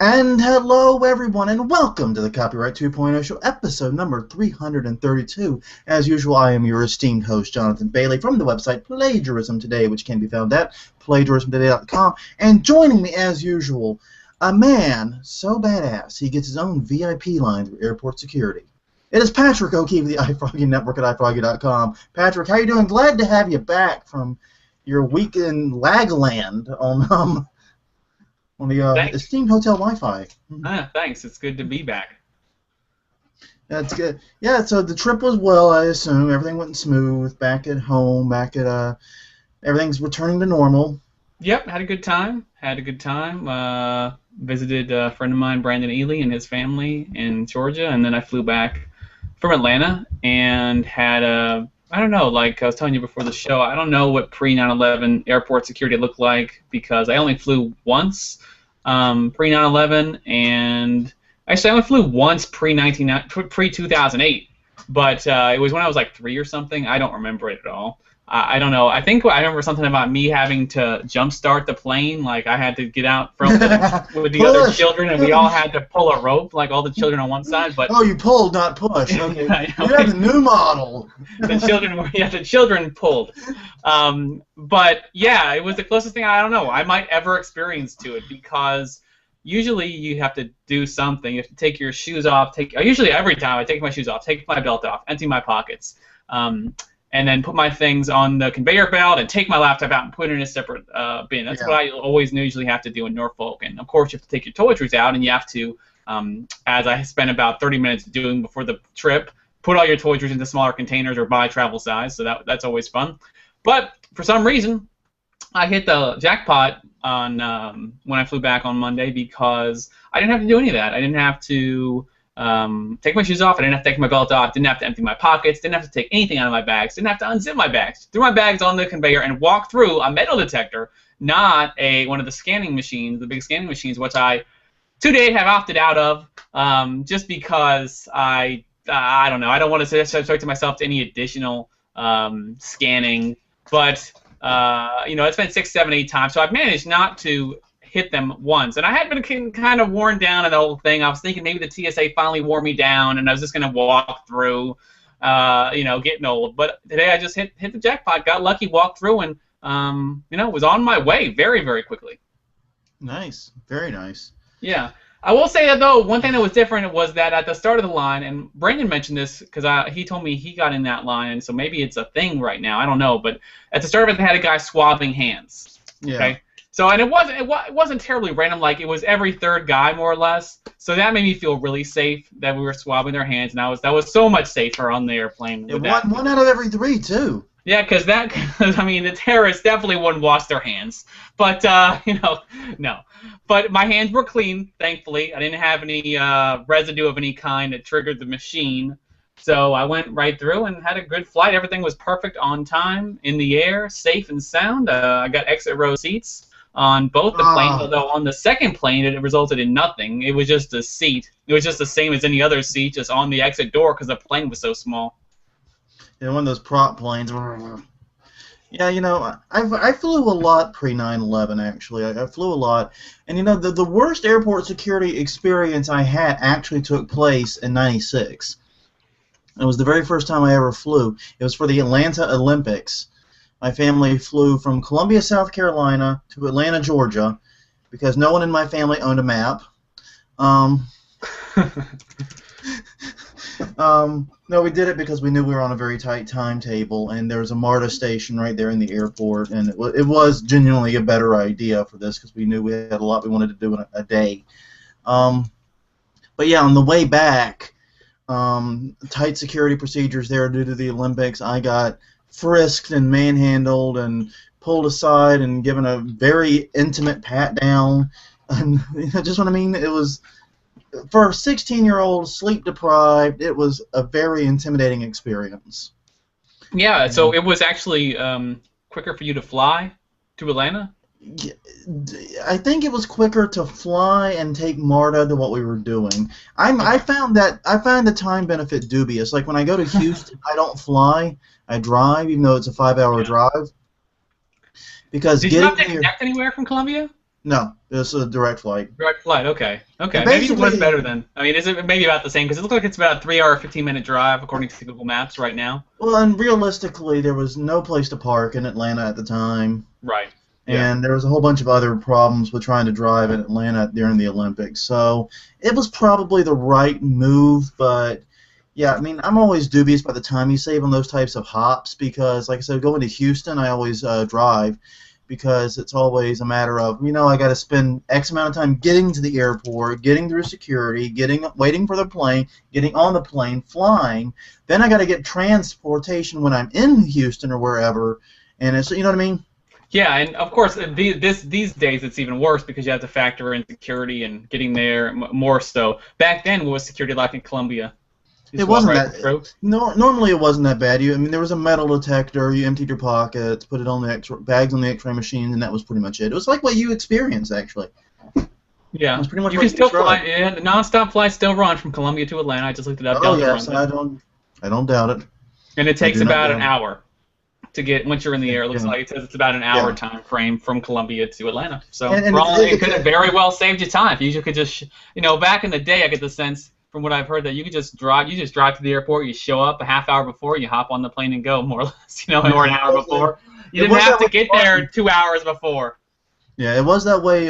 And hello, everyone, and welcome to the Copyright 2.0 Show, episode number 332. As usual, I am your esteemed host, Jonathan Bailey, from the website Plagiarism Today, which can be found at plagiarismtoday.com. And joining me, as usual, a man so badass he gets his own VIP line through airport security. It is Patrick O'Keefe of the iFroggy Network at iFroggy.com. Patrick, how you doing? Glad to have you back from your week in Lagland on the esteemed hotel Wi-Fi. Thanks. It's good to be back. That's good. Yeah, so the trip was well, I assume. Everything went smooth. Back at home, everything's returning to normal. Yep, had a good time. Visited a friend of mine, Brandon Ely, and his family in Georgia, and then I flew back from Atlanta and had I don't know, like I was telling you before the show, I don't know what pre-9/11 airport security looked like because I only flew once pre-9/11, and actually I only flew once pre-2008, but it was when I was like 3 or something. I don't remember it at all. I don't know. I think I remember something about me having to jumpstart the plane. Like I had to get out from with the other children, and we all had to pull a rope, like all the children on one side. But oh, you pulled, not push. Okay. You have the new model. The children pulled. But yeah, it was the closest thing I might ever experience to it, because usually you have to do something. You have to take your shoes off. Usually every time I take my shoes off, take my belt off, empty my pockets. And then put my things on the conveyor belt and take my laptop out and put it in a separate bin. That's what I always usually have to do in Norfolk. And, of course, you have to take your toiletries out, and you have to, as I spent about 30 minutes doing before the trip, put all your toiletries into smaller containers or buy travel size. So that's always fun. But for some reason, I hit the jackpot on when I flew back on Monday, because I didn't have to do any of that. I didn't have to take my shoes off. I didn't have to take my belt off. Didn't have to empty my pockets. Didn't have to take anything out of my bags. Didn't have to unzip my bags. Threw my bags on the conveyor and walked through a metal detector, not one of the scanning machines, the big scanning machines, which I to date have opted out of, just because I don't know. I don't want to subject myself to any additional scanning. But it's been 6, 7, 8 times, so I've managed not to hit them once, and I had been kind of worn down in the whole thing. I was thinking maybe the TSA finally wore me down, and I was just gonna walk through, getting old. But today I just hit the jackpot, got lucky, walked through, and was on my way very, very quickly. Nice, very nice. Yeah, I will say that though, one thing that was different was that at the start of the line, and Brandon mentioned this because he told me he got in that line, and so maybe it's a thing right now. I don't know, but at the start of it, they had a guy swabbing hands. Yeah. Okay? So, and it wasn't terribly random. Like, it was every third guy, more or less. So that made me feel really safe that we were swabbing their hands, and that was so much safer on the airplane. One out of every 3 too. Yeah, because the terrorists definitely wouldn't wash their hands. But no. But my hands were clean, thankfully. I didn't have any residue of any kind that triggered the machine. So I went right through and had a good flight. Everything was perfect, on time, in the air, safe and sound. I got exit row seats on both the planes, although on the second plane it resulted in nothing. It was just a seat. It was just the same as any other seat, just on the exit door, because the plane was so small. Yeah, one of those prop planes. Yeah, I flew a lot pre-9/11, actually. I flew a lot. And, the worst airport security experience I had actually took place in '96. It was the very first time I ever flew. It was for the Atlanta Olympics. My family flew from Columbia, South Carolina to Atlanta, Georgia, because no one in my family owned a map. No, we did it because we knew we were on a very tight timetable, and there was a MARTA station right there in the airport, and it was genuinely a better idea for this because we knew we had a lot we wanted to do in a day. But yeah, on the way back, tight security procedures there due to the Olympics. I got frisked and manhandled and pulled aside and given a very intimate pat down, and just what I mean. It was, for a 16-year-old, sleep deprived. It was a very intimidating experience. Yeah, so it was actually quicker for you to fly to Atlanta? I think it was quicker to fly and take MARTA to what we were doing. I found the time benefit dubious. Like when I go to Houston, I don't fly. I drive, even though it's a 5-hour drive. Because did you have to connect anywhere from Columbia? No, it's a direct flight. Direct flight. Okay. And Okay. Maybe it was basically, better then. I mean, is it maybe about the same? Because it looks like it's about a 3-hour, 15-minute drive according to Google Maps right now. well, and realistically, there was no place to park in Atlanta at the time. Right. Yeah. And there was a whole bunch of other problems with trying to drive in Atlanta during the Olympics. So it was probably the right move, but yeah, I mean, I'm always dubious by the time you save on those types of hops because, like I said, going to Houston, I always drive because it's always a matter of, I got to spend X amount of time getting to the airport, getting through security, waiting for the plane, getting on the plane, flying. Then I got to get transportation when I'm in Houston or wherever, and it's, you know what I mean? Yeah, and of course, these days it's even worse because you have to factor in security and getting there more so. Back then, what was security like in Colombia? It wasn't that. No, normally it wasn't that bad. I mean, there was a metal detector. You emptied your pockets, put it on the bags on the X-ray machine, and that was pretty much it. It was like what you experienced, actually. Yeah, it was pretty much you what can still described. fly. Yeah, the nonstop flights still run from Colombia to Atlanta. I just looked it up. Oh yes, I don't doubt it. And it takes about an hour to get once you're in the air. It looks like it says it's about an hour time frame from Colombia to Atlanta. So it could have very well saved you time. If you could just, back in the day, I get the sense from what I've heard that you could just drive. You just drive to the airport. You show up a half hour before. You hop on the plane and go, more or less. Or an hour before. You didn't have to get there 2 hours before. Yeah, it was that way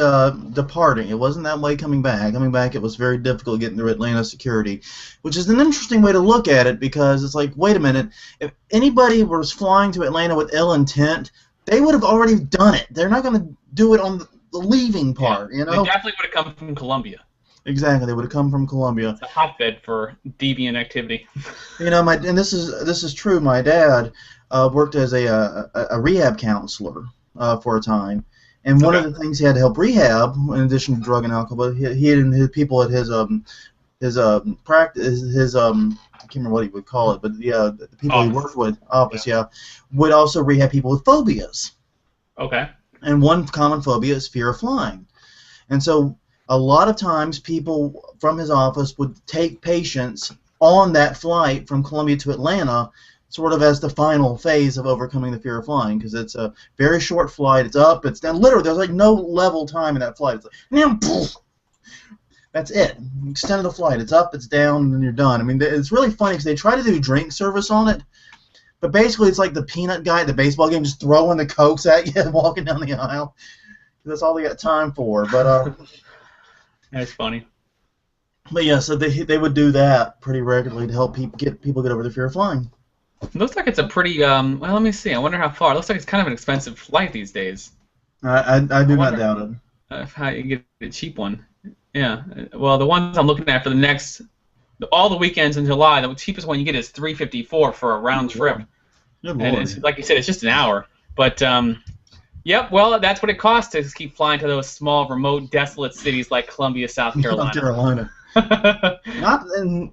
departing. It wasn't that way coming back. Coming back, it was very difficult getting through Atlanta security, which is an interesting way to look at it because it's like, wait a minute, if anybody was flying to Atlanta with ill intent, they would have already done it. They're not going to do it on the leaving part, They definitely would have come from Colombia. Exactly, they would have come from Colombia. It's a hotbed for deviant activity. And this is true. My dad worked as a rehab counselor for a time. And one of the things he had to help rehab, in addition to drug and alcohol, he and his people at his practice, I can't remember what he would call it, but the people he worked with, would also rehab people with phobias. Okay. And one common phobia is fear of flying. And so a lot of times people from his office would take patients on that flight from Colombia to Atlanta sort of as the final phase of overcoming the fear of flying, because it's a very short flight. It's up, it's down. Literally, there's like no level time in that flight. It's like, that's it. Extend of the flight. It's up, it's down, and then you're done. I mean, it's really funny because they try to do drink service on it, but basically it's like the peanut guy at the baseball game just throwing the Cokes at you and walking down the aisle. That's all they got time for. But that's funny. But yeah, so they would do that pretty regularly to help people get over the fear of flying. It looks like it's a pretty, well, let me see. I wonder how far. It looks like it's kind of an expensive flight these days. I do not doubt it. How you get a cheap one. Yeah. Well, the ones I'm looking at for all the weekends in July, the cheapest one you get is $354 for a round trip. Good Lord. And it's, like you said, it's just an hour. But, yep, well, that's what it costs to keep flying to those small, remote, desolate cities like Columbia, South Carolina. South Carolina.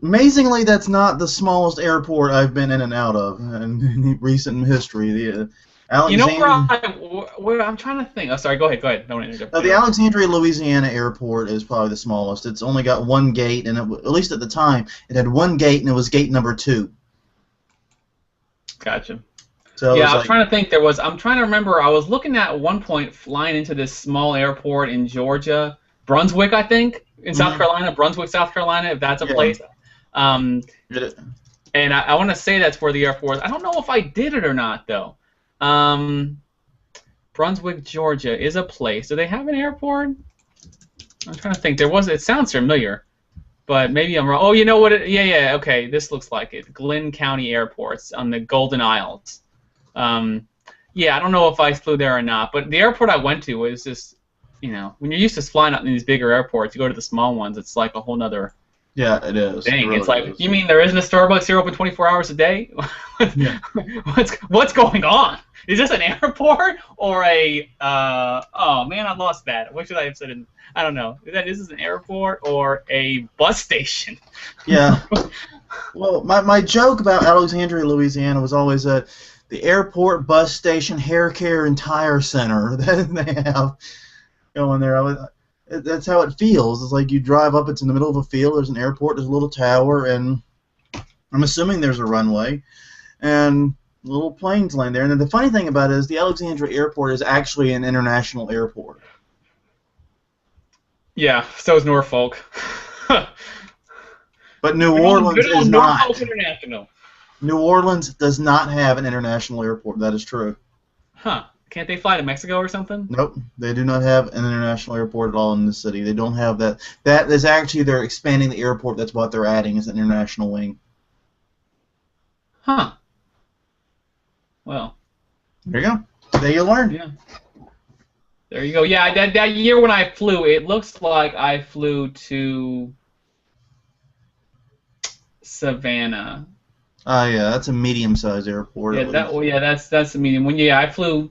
Amazingly, that's not the smallest airport I've been in and out of in recent history. The where I'm trying to think. Oh, sorry. Go ahead. Don't interrupt. The Alexandria, Louisiana airport is probably the smallest. It's only got one gate, and at least at the time, it had one gate, and it was gate number 2. Gotcha. So yeah, I'm trying to think. I'm trying to remember. I was looking at one point flying into this small airport in Georgia, Brunswick, I think. In South Carolina, Brunswick, South Carolina, if that's a place. And I want to say that's where the airport is. I don't know if I did it or not, though. Brunswick, Georgia is a place. Do they have an airport? I'm trying to think. It sounds familiar, but maybe I'm wrong. Oh, you know what? Okay, this looks like it. Glenn County Airports on the Golden Isles. Yeah, I don't know if I flew there or not, but the airport I went to was just, when you're used to flying out in these bigger airports, you go to the small ones, it's like a whole nother it is. thing. It really it's like, is. You mean there isn't a Starbucks here open 24 hours a day? What's going on? Is this an airport or a, oh man, I lost that. What should I have said? I don't know. Is this an airport or a bus station? Yeah. Well, my joke about Alexandria, Louisiana was always that the airport, bus station, hair care, and tire center that they have going there. That's how it feels. It's like you drive up, it's in the middle of a field, there's an airport, there's a little tower, and I'm assuming there's a runway, and little planes land there. And then the funny thing about it is the Alexandria Airport is actually an international airport. Yeah, so is Norfolk. But New Good Orleans is old not. Norfolk International. New Orleans does not have an international airport. That is true. Huh. Can't they fly to Mexico or something? Nope, they do not have an international airport at all in the city. They don't have that. That is actually they're expanding the airport. That's what they're adding is an international wing. Huh. Well. There you go. Today you learn. Yeah. There you go. Yeah, that year when I flew, it looks like I flew to Savannah. Yeah, that's a medium-sized airport. Yeah, At least. that's the medium. I flew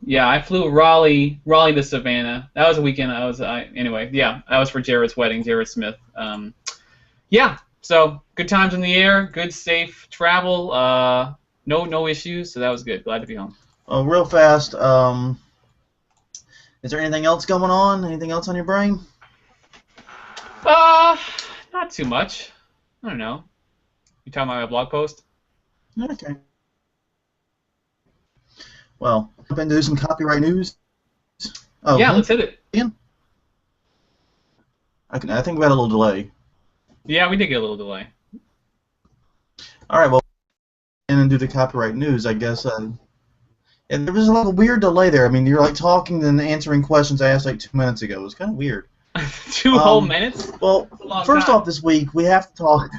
Raleigh to Savannah. That was a weekend. Anyway, yeah, that was for Jared's wedding, Jared Smith. Yeah, so good times in the air, good safe travel. No issues, so that was good. Glad to be home. Oh, real fast. Is there anything else going on? Anything else on your brain? Not too much. I don't know. You talking about my blog post? Okay. Well, jump into some copyright news. Oh, yeah, let's hit it. Ian? I think we had a little delay. Yeah, we did get a little delay. All right, well, and do the copyright news, I guess. And there was a weird delay there. I mean, you're like talking and answering questions I asked like 2 minutes ago. It was kind of weird. 2 whole minutes? Well, first off, this week we have to talk.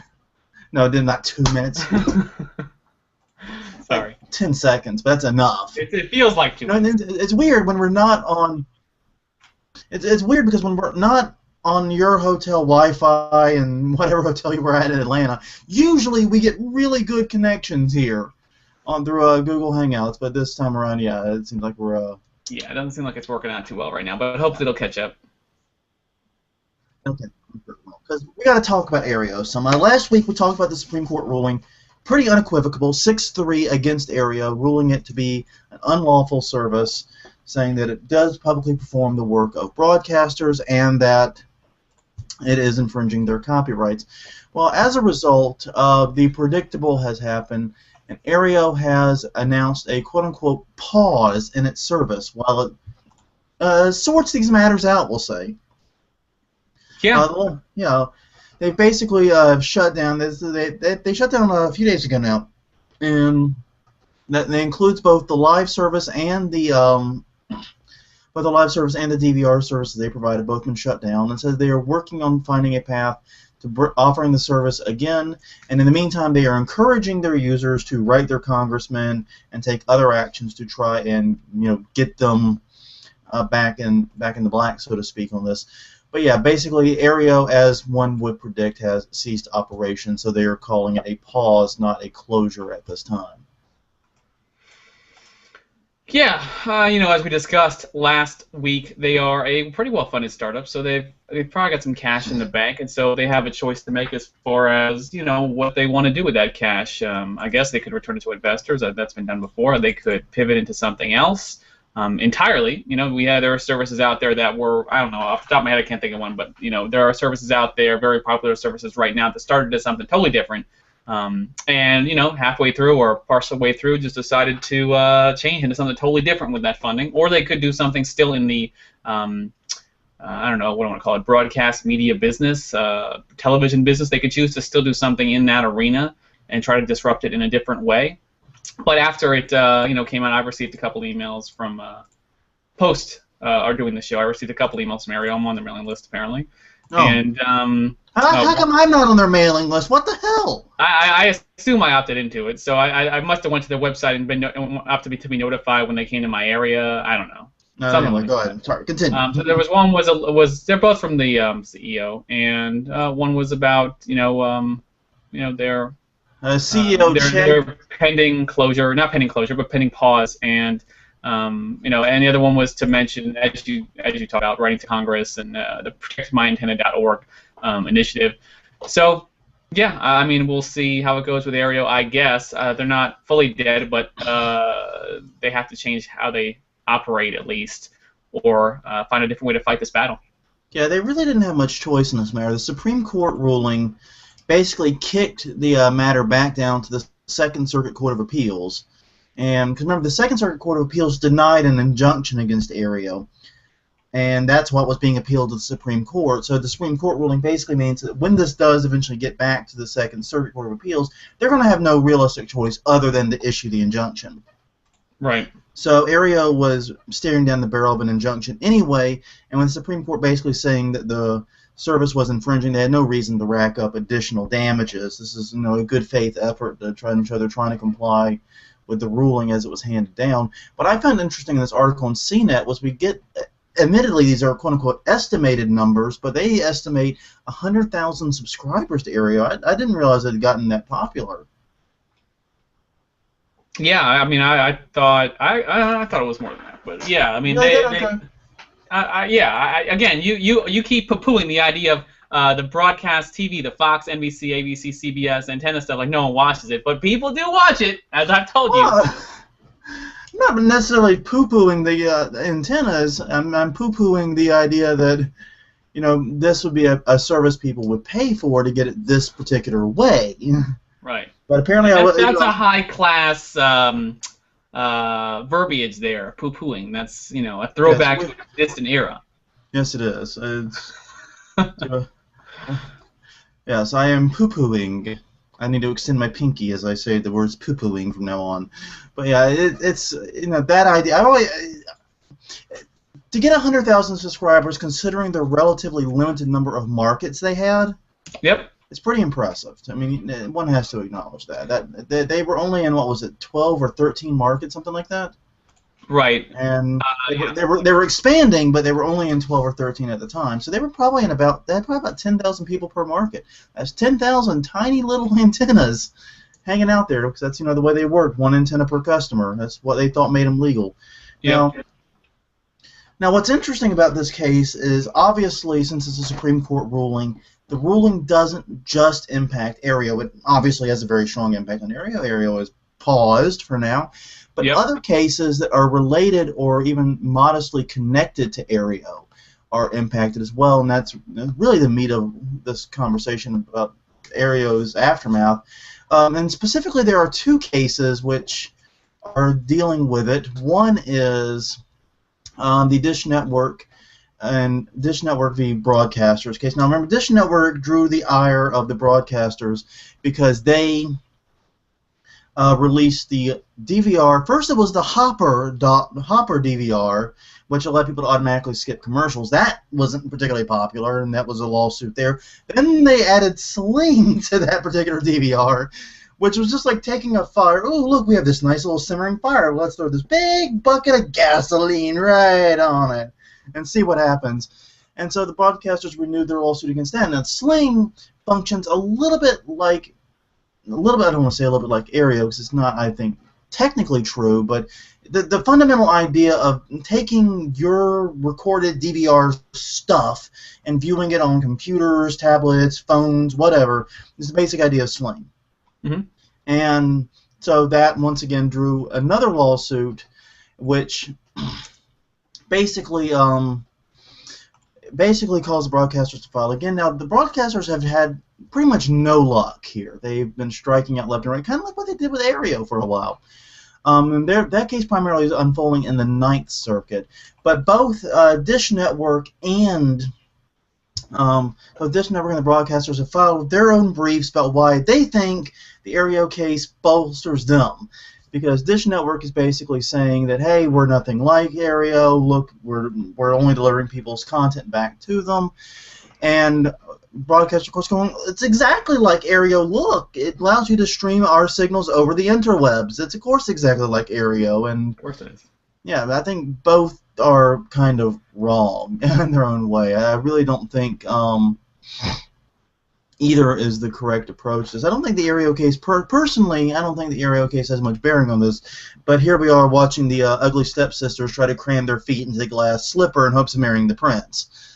No, it did not 2 minutes. Sorry. 10 seconds, but that's enough. It feels like 2 minutes. It's weird when we're not on. It's weird because when we're not on your hotel Wi-Fi and whatever hotel you were at in Atlanta, usually we get really good connections here on through Google Hangouts. But this time around, yeah, it seems like we're. Yeah, it doesn't seem like it's working out too well right now, but hopefully it'll catch up. Okay, because we got to talk about Aereo. So last week we talked about the Supreme Court ruling, pretty unequivocal, 6-3 against Aereo, ruling it to be an unlawful service, saying that it does publicly perform the work of broadcasters and that it is infringing their copyrights. Well, as a result, the predictable has happened, and Aereo has announced a quote-unquote pause in its service while it sorts these matters out, we'll say. Yeah. They basically shut down. They shut down a few days ago now, and that includes both the live service and the DVR services they provided. Both been shut down, and says they are working on finding a path to offering the service again. And in the meantime, they are encouraging their users to write their congressmen and take other actions to try and get them back in the black, so to speak, on this. But yeah, basically, Aereo, as one would predict, has ceased operation, so they are calling it a pause, not a closure at this time. Yeah, as we discussed last week, they are a pretty well-funded startup, so they've probably got some cash in the bank, and so they have a choice to make as far as what they want to do with that cash. I guess they could return it to investors. That's been done before. They could pivot into something else. Entirely, there are services out there that were, I don't know, off the top of my head I can't think of one, but there are services out there, very popular services right now that started as something totally different, and halfway through or partial way through just decided to change into something totally different with that funding, or they could do something still in the, I don't know what I want to call it, broadcast media business, television business. They could choose to still do something in that arena and try to disrupt it in a different way. But after it, came out, I've received a couple emails from post are doing the show. I received a couple emails from Aereo. I'm on their mailing list apparently. Oh. And how come I'm not on their mailing list? What the hell? I assume I opted into it, so I must have went to their website and been opted to be notified when they came to my area. I don't know. No, go ahead. Sorry, continue. So there was one was they're both from the CEO, and one was about their CEO their pending closure, not pending closure, but pending pause, and and the other one was to mention, as you talked about, writing to Congress and the ProtectMyAntenna.org initiative. So, yeah, I mean, we'll see how it goes with Aereo. I guess they're not fully dead, but they have to change how they operate at least, or find a different way to fight this battle. Yeah, they really didn't have much choice in this matter. The Supreme Court ruling basically kicked the matter back down to the Second Circuit Court of Appeals. And because remember, the Second Circuit Court of Appeals denied an injunction against Aereo. and that's what was being appealed to the Supreme Court. So the Supreme Court ruling basically means that when this does eventually get back to the Second Circuit Court of Appeals, they're going to have no realistic choice other than to issue the injunction. Right. So Aereo was staring down the barrel of an injunction anyway, and when the Supreme Court basically saying that the service was infringing, they had no reason to rack up additional damages. This is, a good faith effort to try and show they're trying to comply with the ruling as it was handed down. What I found interesting in this article in CNET was we get, admittedly, these are quote-unquote estimated numbers, but they estimate 100,000 subscribers to Aereo. I didn't realize it had gotten that popular. Yeah, I mean, I thought it was more than that, but yeah, I mean, again, you keep poo-pooing the idea of the broadcast TV, the Fox, NBC, ABC, CBS, antenna stuff. Like no one watches it, but people do watch it, as I've told you. Not necessarily poo-pooing the antennas. I'm poo-pooing the idea that this would be a service people would pay for to get it this particular way. Right. But apparently, that's a high-class verbiage there, poo-pooing. That's a throwback to a distant era. Yes, it is. Yes, I am poo-pooing. I need to extend my pinky as I say the words poo-pooing from now on. But yeah, it's that idea. To get 100,000 subscribers, considering the relatively limited number of markets they had. Yep. It's pretty impressive. I mean, one has to acknowledge that they were only in, what was it, 12 or 13 markets, something like that. Right. And they were expanding, but they were only in 12 or 13 at the time. So they were probably they had probably about 10,000 people per market. That's 10,000 tiny little antennas hanging out there, because that's the way they worked, one antenna per customer. That's what they thought made them legal. Yeah. Now, what's interesting about this case is, obviously, since it's a Supreme Court ruling, the ruling doesn't just impact Aereo. It obviously has a very strong impact on Aereo. Aereo is paused for now. But other cases that are related or even modestly connected to Aereo are impacted as well, and that's really the meat of this conversation about Aereo's aftermath. And specifically, there are two cases which are dealing with it. One is the Dish Network and Dish Network v. Broadcasters case. Now, remember, Dish Network drew the ire of the broadcasters because they released the DVR. First, it was the Hopper DVR, which allowed people to automatically skip commercials. That wasn't particularly popular, and that was a lawsuit there. Then they added Sling to that particular DVR, which was just like taking a fire. Oh, look, we have this nice little simmering fire. Let's throw this big bucket of gasoline right on it and see what happens. And so the broadcasters renewed their lawsuit against that. Now, Sling functions a little bit like, I don't want to say a little bit like Aereo, because it's not, I think, technically true, but the fundamental idea of taking your recorded DVR stuff and viewing it on computers, tablets, phones, whatever, is the basic idea of Sling. Mm-hmm. And so that, once again, drew another lawsuit, which basically calls the broadcasters to file again. Now, the broadcasters have had pretty much no luck here. They've been striking out left and right, kind of like what they did with Aereo for a while. And that case primarily is unfolding in the Ninth Circuit. But both Dish Network and the broadcasters have filed their own briefs about why they think the Aereo case bolsters them. Because Dish Network is basically saying that, hey, we're nothing like Aereo. Look, we're only delivering people's content back to them. And broadcaster, of course, going, it's exactly like Aereo. Look, it allows you to stream our signals over the interwebs. It's, of course, exactly like Aereo. And of course it is. Yeah, I think both are kind of wrong in their own way. I really don't think either is the correct approach to this. I don't think the Aereo case, personally, I don't think the Aereo case has much bearing on this. But here we are watching the ugly stepsisters try to cram their feet into the glass slipper in hopes of marrying the prince.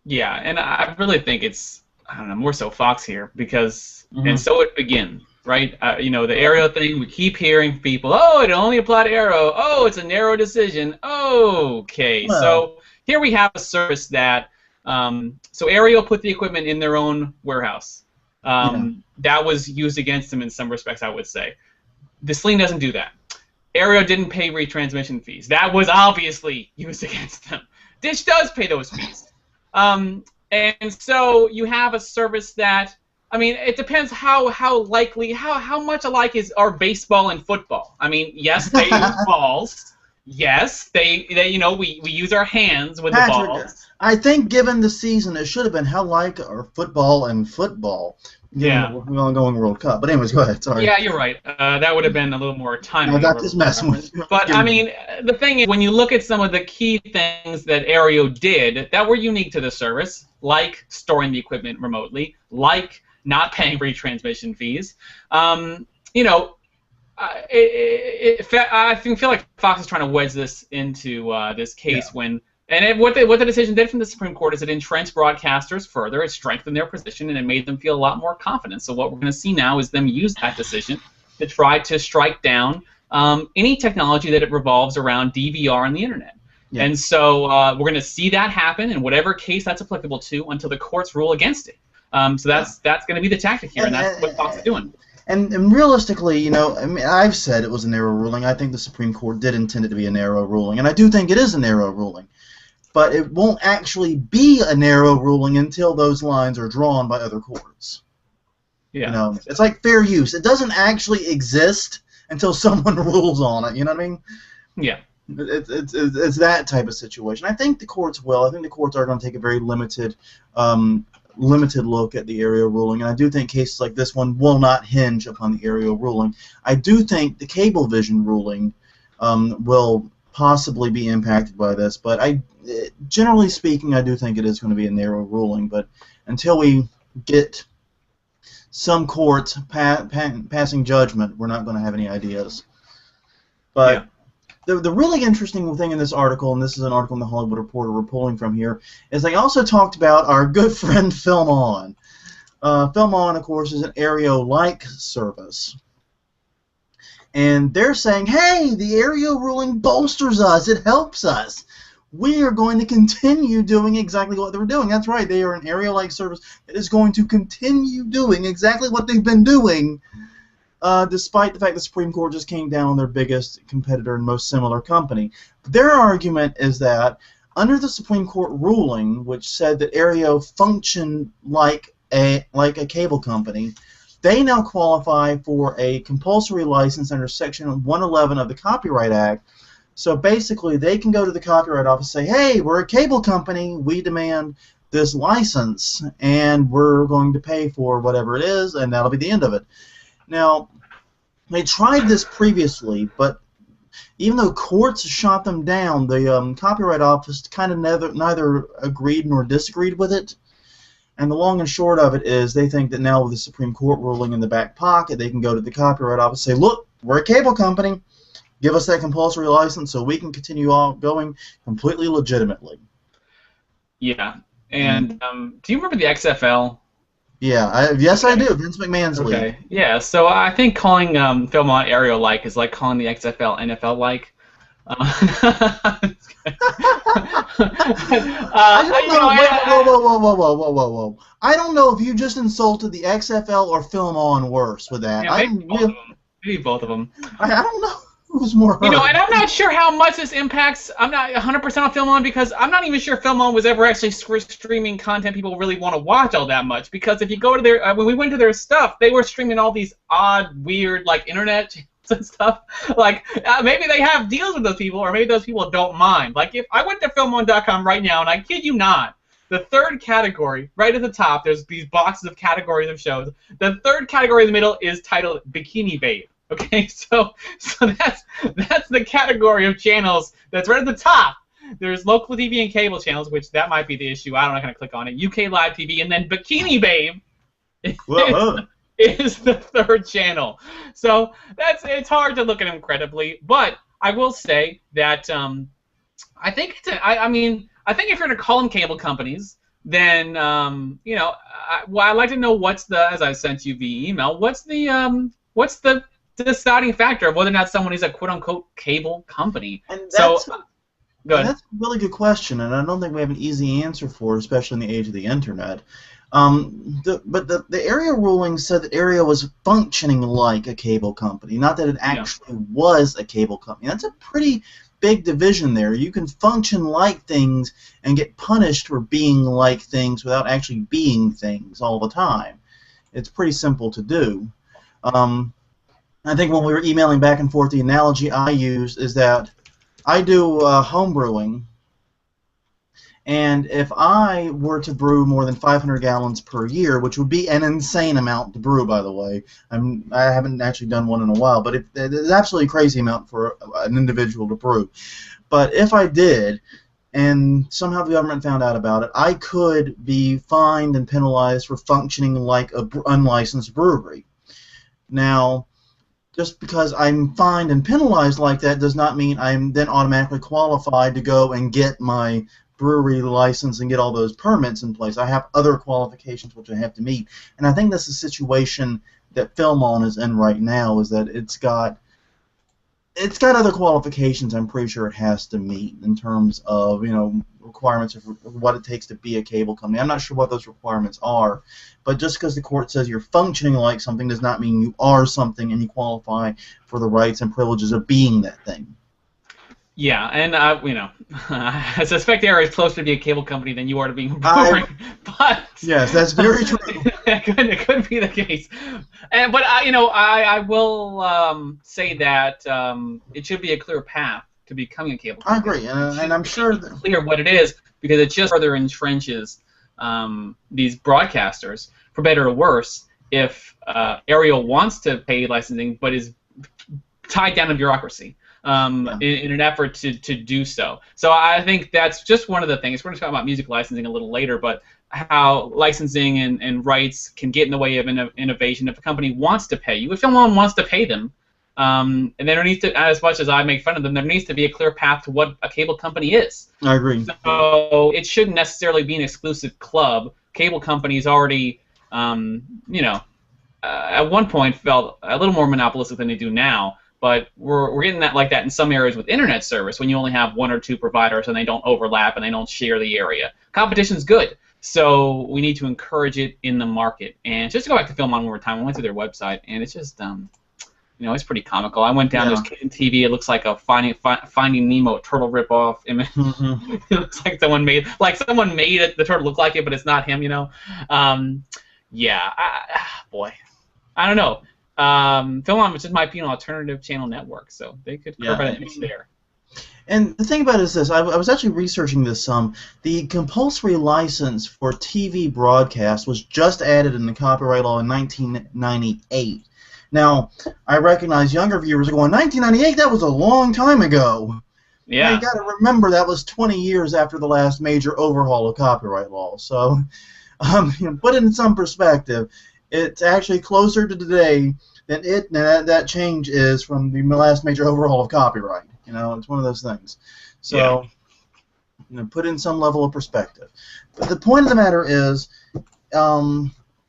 Yeah, and I really think it's, I don't know, more so Fox here, because, and so it begins, right? The Aereo thing, we keep hearing people, oh, it only applied to Aereo, oh, it's a narrow decision, okay. Well, so here we have a service that, so Aereo put the equipment in their own warehouse. That was used against them in some respects, I would say. The Sling doesn't do that. Aereo didn't pay retransmission fees. That was obviously used against them. Dish does pay those fees. And so you have a service that, I mean, it depends how much alike are baseball and football. I mean, yes, they use balls. Yes, they we use our hands with Patrick, the balls. I think given the season, it should have been how like are football and football, given the ongoing World Cup. But anyways, go ahead. Sorry. Yeah, you're right. That would have been a little more timely. I got this messing with you. But I mean, the thing is, when you look at some of the key things that Aereo did that were unique to the service, like storing the equipment remotely, like not paying retransmission fees, I feel like Fox is trying to wedge this into this case what the decision did from the Supreme Court is it entrenched broadcasters further, it strengthened their position, and it made them feel a lot more confident. So what we're going to see now is them use that decision to try to strike down any technology that it revolves around DVR and the internet. Yeah. And so we're going to see that happen in whatever case that's applicable to until the courts rule against it. So that's going to be the tactic here, and that's what Fox is doing. And realistically, I mean, I've said it was a narrow ruling. I think the Supreme Court did intend it to be a narrow ruling, and I do think it is a narrow ruling. But it won't actually be a narrow ruling until those lines are drawn by other courts. Yeah. It's like fair use. It doesn't actually exist until someone rules on it. You know what I mean? Yeah. It's that type of situation. I think the courts will. I think the courts are going to take a very limited look at the Aereo ruling, and I do think cases like this one will not hinge upon the Aereo ruling. I do think the Cablevision ruling will possibly be impacted by this, but generally speaking, I do think it is going to be a narrow ruling. But until we get some courts passing judgment, we're not going to have any ideas. But the really interesting thing in this article, and this is an article in the Hollywood Reporter we're pulling from here, is they also talked about our good friend FilmOn. FilmOn, of course, is an Aereo-like service. And they're saying, hey, the Aereo ruling bolsters us. It helps us. We are going to continue doing exactly what they were doing. That's right. They are an Aereo-like service that is going to continue doing exactly what they've been doing, despite the fact the Supreme Court just came down on their biggest competitor and most similar company. Their argument is that under the Supreme Court ruling, which said that Aereo functioned like a cable company, they now qualify for a compulsory license under Section 111 of the Copyright Act. So basically, they can go to the Copyright Office and say, hey, we're a cable company, we demand this license, and we're going to pay for whatever it is, and that'll be the end of it. Now, they tried this previously, but even though courts shot them down, the Copyright Office kind of neither agreed nor disagreed with it. And the long and short of it is they think that now with the Supreme Court ruling in the back pocket, they can go to the Copyright Office and say, look, we're a cable company. Give us that compulsory license so we can continue on going completely legitimately. Yeah. And do you remember the XFL? Yeah, yes, I do. Vince McMahon's league. Okay. Yeah, so I think calling FilmOn Aereo-like is like calling the XFL NFL-like. Whoa. I don't know if you just insulted the XFL or FilmOn worse with that. Yeah, maybe both of them. I don't know who's more hurt. And I'm not sure how much this impacts. I'm not 100% on FilmOn because I'm not even sure FilmOn was ever actually streaming content people really want to watch all that much. Because if you go to their, when we went to their stuff, they were streaming all these odd, weird, like internet channels and stuff. Like maybe they have deals with those people, or maybe those people don't mind. Like if I went to FilmOn.com right now, and I kid you not, the third category, right at the top, there's these boxes of categories of shows. The third category in the middle is titled Bikini Babe. Okay, so that's the category of channels that's right at the top. There's local TV and cable channels, which that might be the issue. I'm not going to click on it. UK Live TV, and then Bikini Babe is the third channel. So it's hard to look at them credibly, but I will say that I think I think if you're going to call them cable companies, then I'd like to know what's as I sent you via email, what's the deciding factor of whether or not someone is a quote-unquote cable company. And that's a really good question, and I don't think we have an easy answer for it, especially in the age of the internet. But the Aereo ruling said that Aereo was functioning like a cable company, not that it actually was a cable company. That's a pretty big division there. You can function like things and get punished for being like things without actually being things all the time. It's pretty simple to do. I think when we were emailing back and forth, the analogy I used is that I do home brewing, and if I were to brew more than 500 gallons per year, which would be an insane amount to brew, by the way, I haven't actually done one in a while, but it's an absolutely crazy amount for an individual to brew. But if I did, and somehow the government found out about it, I could be fined and penalized for functioning like an unlicensed brewery. Now, just because I'm fined and penalized like that does not mean I'm then automatically qualified to go and get my brewery license and get all those permits in place. I have other qualifications which I have to meet. And I think that's the situation that FilmOn is in right now, is that it's got other qualifications I'm pretty sure it has to meet in terms of, requirements of what it takes to be a cable company. I'm not sure what those requirements are, but just because the court says you're functioning like something does not mean you are something and you qualify for the rights and privileges of being that thing. Yeah, and I suspect Aereo is closer to being a cable company than you are to being a brewery. But yes, that's very true. it could be the case. But I will say that it should be a clear path to becoming a cable company. I agree, and I'm sure that clear what it is, because it just further entrenches these broadcasters, for better or worse. If Aereo wants to pay licensing, but is tied down in bureaucracy. In an effort to do so. So I think that's just one of the things. We're going to talk about music licensing a little later, but how licensing and rights can get in the way of innovation if a company wants to pay you. If someone wants to pay them, and there needs to, as much as I make fun of them, there needs to be a clear path to what a cable company is. I agree. So it shouldn't necessarily be an exclusive club. Cable companies already, at one point felt a little more monopolistic than they do now. But we're getting that like that in some areas with internet service when you only have one or two providers and they don't overlap and they don't share the area. Competition's good, so we need to encourage it in the market. And just to go back to FilmOn one more time, I went to their website and it's just it's pretty comical. I went down, there's Kid TV. It looks like a Finding Nemo turtle ripoff image. Mm-hmm. It looks like someone made it, the turtle look like it, but it's not him. Boy, I don't know. FilmOn, which is my opinion, alternative channel network, so they could cover that image there. And the thing about it is this: I was actually researching this some. The compulsory license for TV broadcast was just added in the copyright law in 1998. Now, I recognize younger viewers are going, 1998? That was a long time ago. Yeah. You got to remember that was 20 years after the last major overhaul of copyright law. So, put it in some perspective. It's actually closer to today than that change is from the last major overhaul of copyright. It's one of those things. So, put in some level of perspective. But the point of the matter is,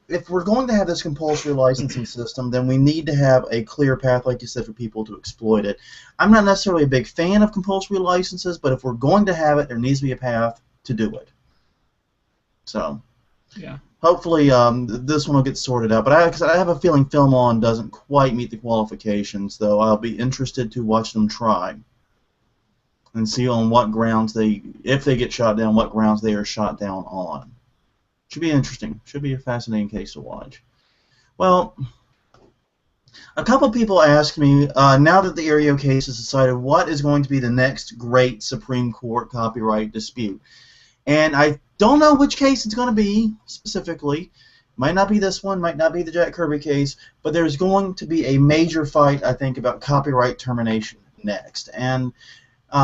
if we're going to have this compulsory licensing system, then we need to have a clear path, like you said, for people to exploit it. I'm not necessarily a big fan of compulsory licenses, but if we're going to have it, there needs to be a path to do it. So, hopefully this one will get sorted out. But because I have a feeling FilmOn doesn't quite meet the qualifications, though I'll be interested to watch them try and see on what grounds if they get shot down, what grounds they are shot down on. Should be interesting. Should be a fascinating case to watch. Well, a couple people asked me, now that the Aereo case is decided, what is going to be the next great Supreme Court copyright dispute? And I don't know which case it's going to be specifically. Might not be this one, might not be the Jack Kirby case, but there's going to be a major fight, I think, about copyright termination next. And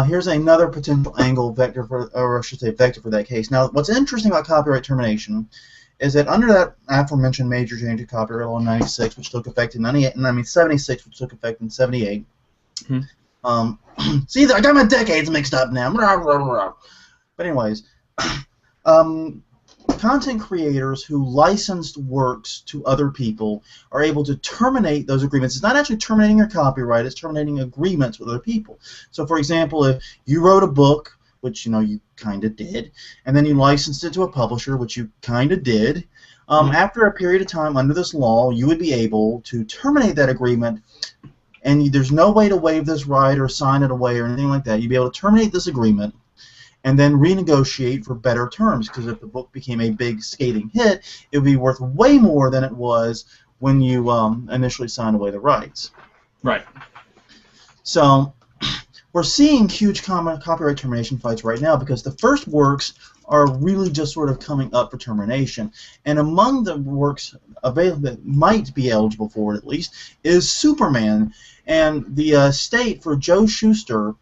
here's another potential vector for that case. Now, what's interesting about copyright termination is that under that aforementioned major change of copyright law in 96, which took effect in 76, which took effect in 78. Mm-hmm. See, I got my decades mixed up now. But anyways, content creators who licensed works to other people are able to terminate those agreements. It's not actually terminating your copyright, it's terminating agreements with other people. So, for example, if you wrote a book, which you kind of did, and then you licensed it to a publisher, which you kind of did, after a period of time under this law, you would be able to terminate that agreement and there's no way to waive this right or sign it away or anything like that. You'd be able to terminate this agreement and then renegotiate for better terms, because if the book became a big scathing hit, it would be worth way more than it was when you initially signed away the rights. Right. So we're seeing huge copyright termination fights right now because the first works are really just sort of coming up for termination. And among the works available that might be eligible for it, at least, is Superman. And the estate for Joe Shuster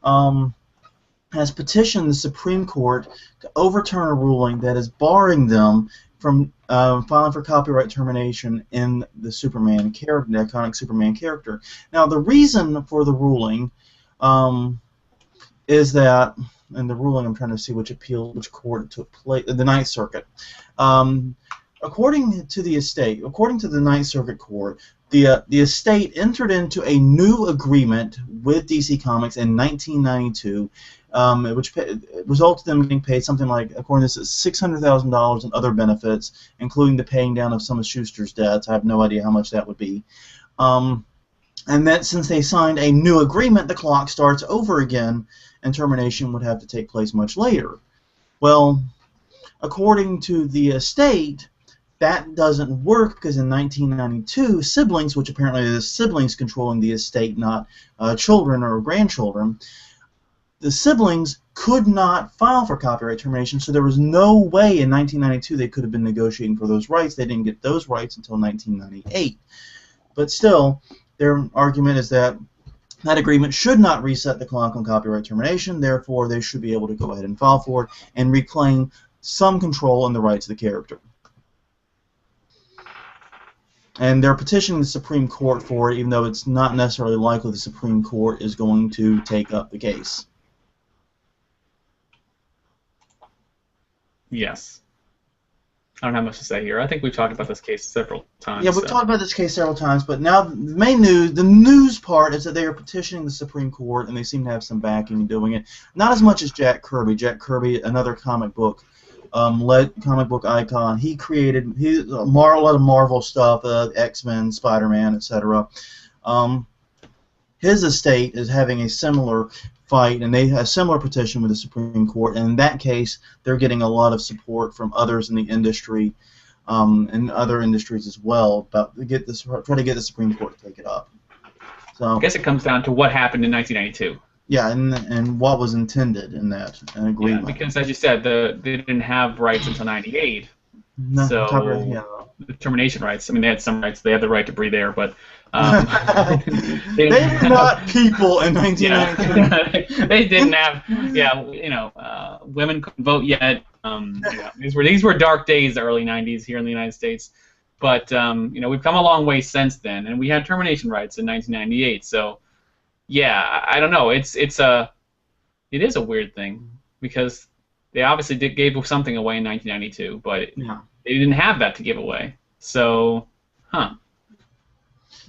has petitioned the Supreme Court to overturn a ruling that is barring them from filing for copyright termination in the Superman character, the iconic Superman character. Now, the reason for the ruling is that, and the ruling, I'm trying to see which court it took place, the Ninth Circuit. According to the Ninth Circuit Court, the estate entered into a new agreement with DC Comics in 1992, which resulted in them getting paid something like, according to this, $600,000 in other benefits, including the paying down of some of Schuster's debts. I have no idea how much that would be. And that since they signed a new agreement, the clock starts over again, and termination would have to take place much later. Well, according to the estate, that doesn't work because in 1992, siblings, which apparently is siblings controlling the estate, not children or grandchildren, the siblings could not file for copyright termination, so there was no way in 1992 they could have been negotiating for those rights. They didn't get those rights until 1998. But still, their argument is that that agreement should not reset the clock on copyright termination, therefore they should be able to go ahead and file for it and reclaim some control in the rights of the character. And they're petitioning the Supreme Court for it, even though it's not necessarily likely the Supreme Court is going to take up the case. Yes. I don't have much to say here. I think we've talked about this case several times. Yeah, we've talked about this case several times, but now the main news, the news part is that they are petitioning the Supreme Court, and they seem to have some backing in doing it. Not as much as Jack Kirby. Jack Kirby, another comic book icon. He's a lot of Marvel stuff, X-Men, Spider-Man, etc. His estate is having a similar fight, and they have a similar petition with the Supreme Court. And in that case, they're getting a lot of support from others in the industry, and other industries as well, about try to get the Supreme Court to take it up. So I guess it comes down to what happened in 1992. Yeah, and what was intended in that agreement. Yeah, because as you said, they didn't have rights until '98. No, so the termination rights. I mean, they had some rights. They had the right to breathe air, but they were not people in 1992. Yeah. They didn't have. Women couldn't vote yet. These were dark days, the early '90s here in the United States. But we've come a long way since then, and we had termination rights in 1998. So. Yeah, I don't know. It is a weird thing because they obviously gave something away in 1992, but they didn't have that to give away. So,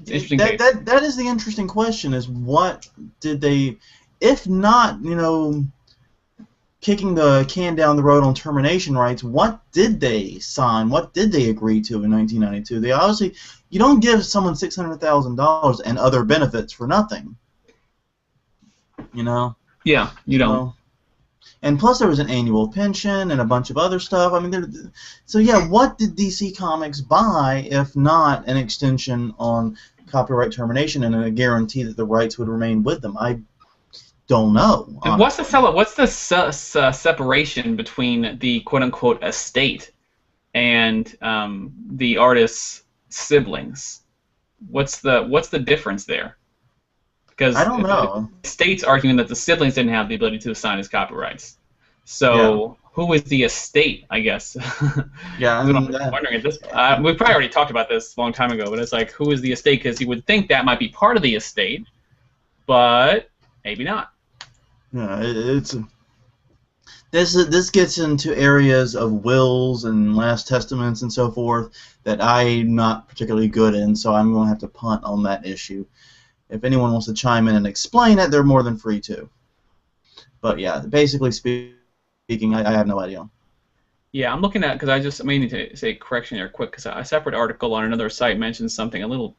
It's interesting. That is the interesting question: is what did they, if not, kicking the can down the road on termination rights? What did they sign? What did they agree to in 1992? They obviously, you don't give someone $600,000 and other benefits for nothing. Yeah, you don't. And plus there was an annual pension and a bunch of other stuff. I mean, so yeah, what did DC Comics buy if not an extension on copyright termination and a guarantee that the rights would remain with them? I don't know. And what's the separation between the quote-unquote estate and the artist's siblings? What's the difference there? Because I don't know. The state's arguing that the siblings didn't have the ability to assign his copyrights. So who is the estate, I guess? Yeah, I'm wondering at this. We probably already talked about this a long time ago, but it's like, who is the estate? Because you would think that might be part of the estate, but maybe not. Yeah, this gets into areas of wills and last testaments and so forth that I'm not particularly good in, so I'm going to have to punt on that issue. If anyone wants to chime in and explain it, they're more than free to. But yeah, basically speaking, I have no idea. Yeah, I'm looking at, because I may need to say correction here quick, because a separate article on another site mentions something a little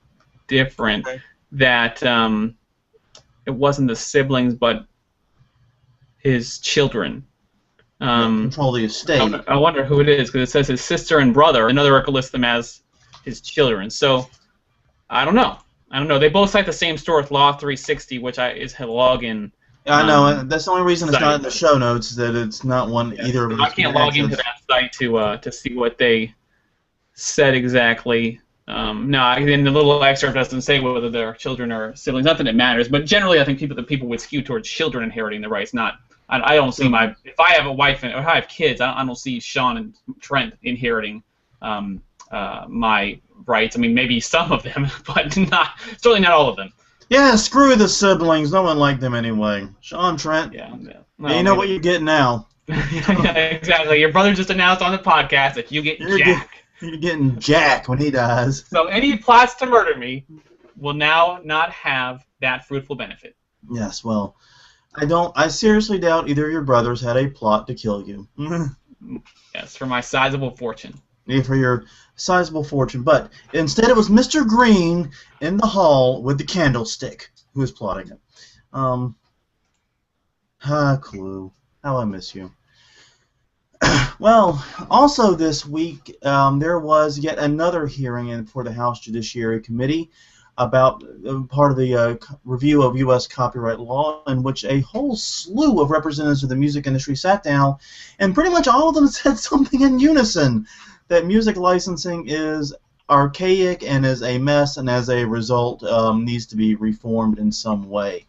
different. Okay. that it wasn't the siblings, but his children. Control the estate. I wonder who it is, because it says his sister and brother. Another record lists them as his children. So I don't know. They both cite the same store with Law 360, which is a login. I know. That's the only reason it's not in the show notes, that it's not one either of us. I can't log into that site to see what they said exactly. No, in the little excerpt doesn't say whether they're children or siblings. Not that it matters, but generally, I think the people would skew towards children inheriting the rights. I don't see if I have a wife or I have kids, I don't see Sean and Trent inheriting my rights. I mean, maybe some of them, but certainly not all of them. Yeah, screw the siblings. No one liked them anyway. Sean, Trent. Yeah. You know what you get now. Yeah, exactly. Your brother just announced on the podcast that you get Jack. You're getting Jack when he dies. So any plots to murder me will now not have that fruitful benefit. Yes, well, I seriously doubt either of your brothers had a plot to kill you. Yes, for my sizable fortune. Yeah, for your sizable fortune. But instead it was Mr. Green in the hall with the candlestick who was plotting it. Clue. How I miss you. Well, also this week there was yet another hearing for the House Judiciary Committee about part of the review of U.S. copyright law, in which a whole slew of representatives of the music industry sat down, and pretty much all of them said something in unison, that music licensing is archaic and is a mess, and as a result needs to be reformed in some way.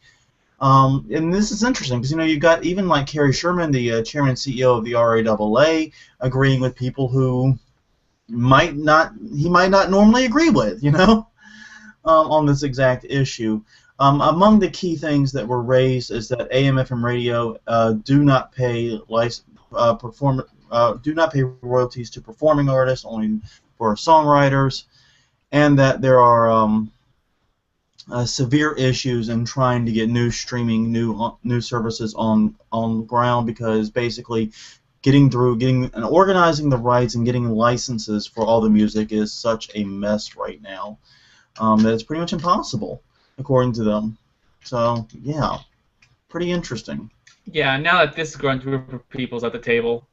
And this is interesting because you've got even like Kerry Sherman, the chairman and CEO of the RAAA, agreeing with people who he might not normally agree with, on this exact issue. Among the key things that were raised is that AM/FM radio do not pay royalties to performing artists, only for songwriters, and that there are severe issues in trying to get new streaming, new services on ground, because basically getting and organizing the rights and getting licenses for all the music is such a mess right now that it's pretty much impossible, according to them. So yeah, pretty interesting. Yeah, now that this grunge group of people's at the table,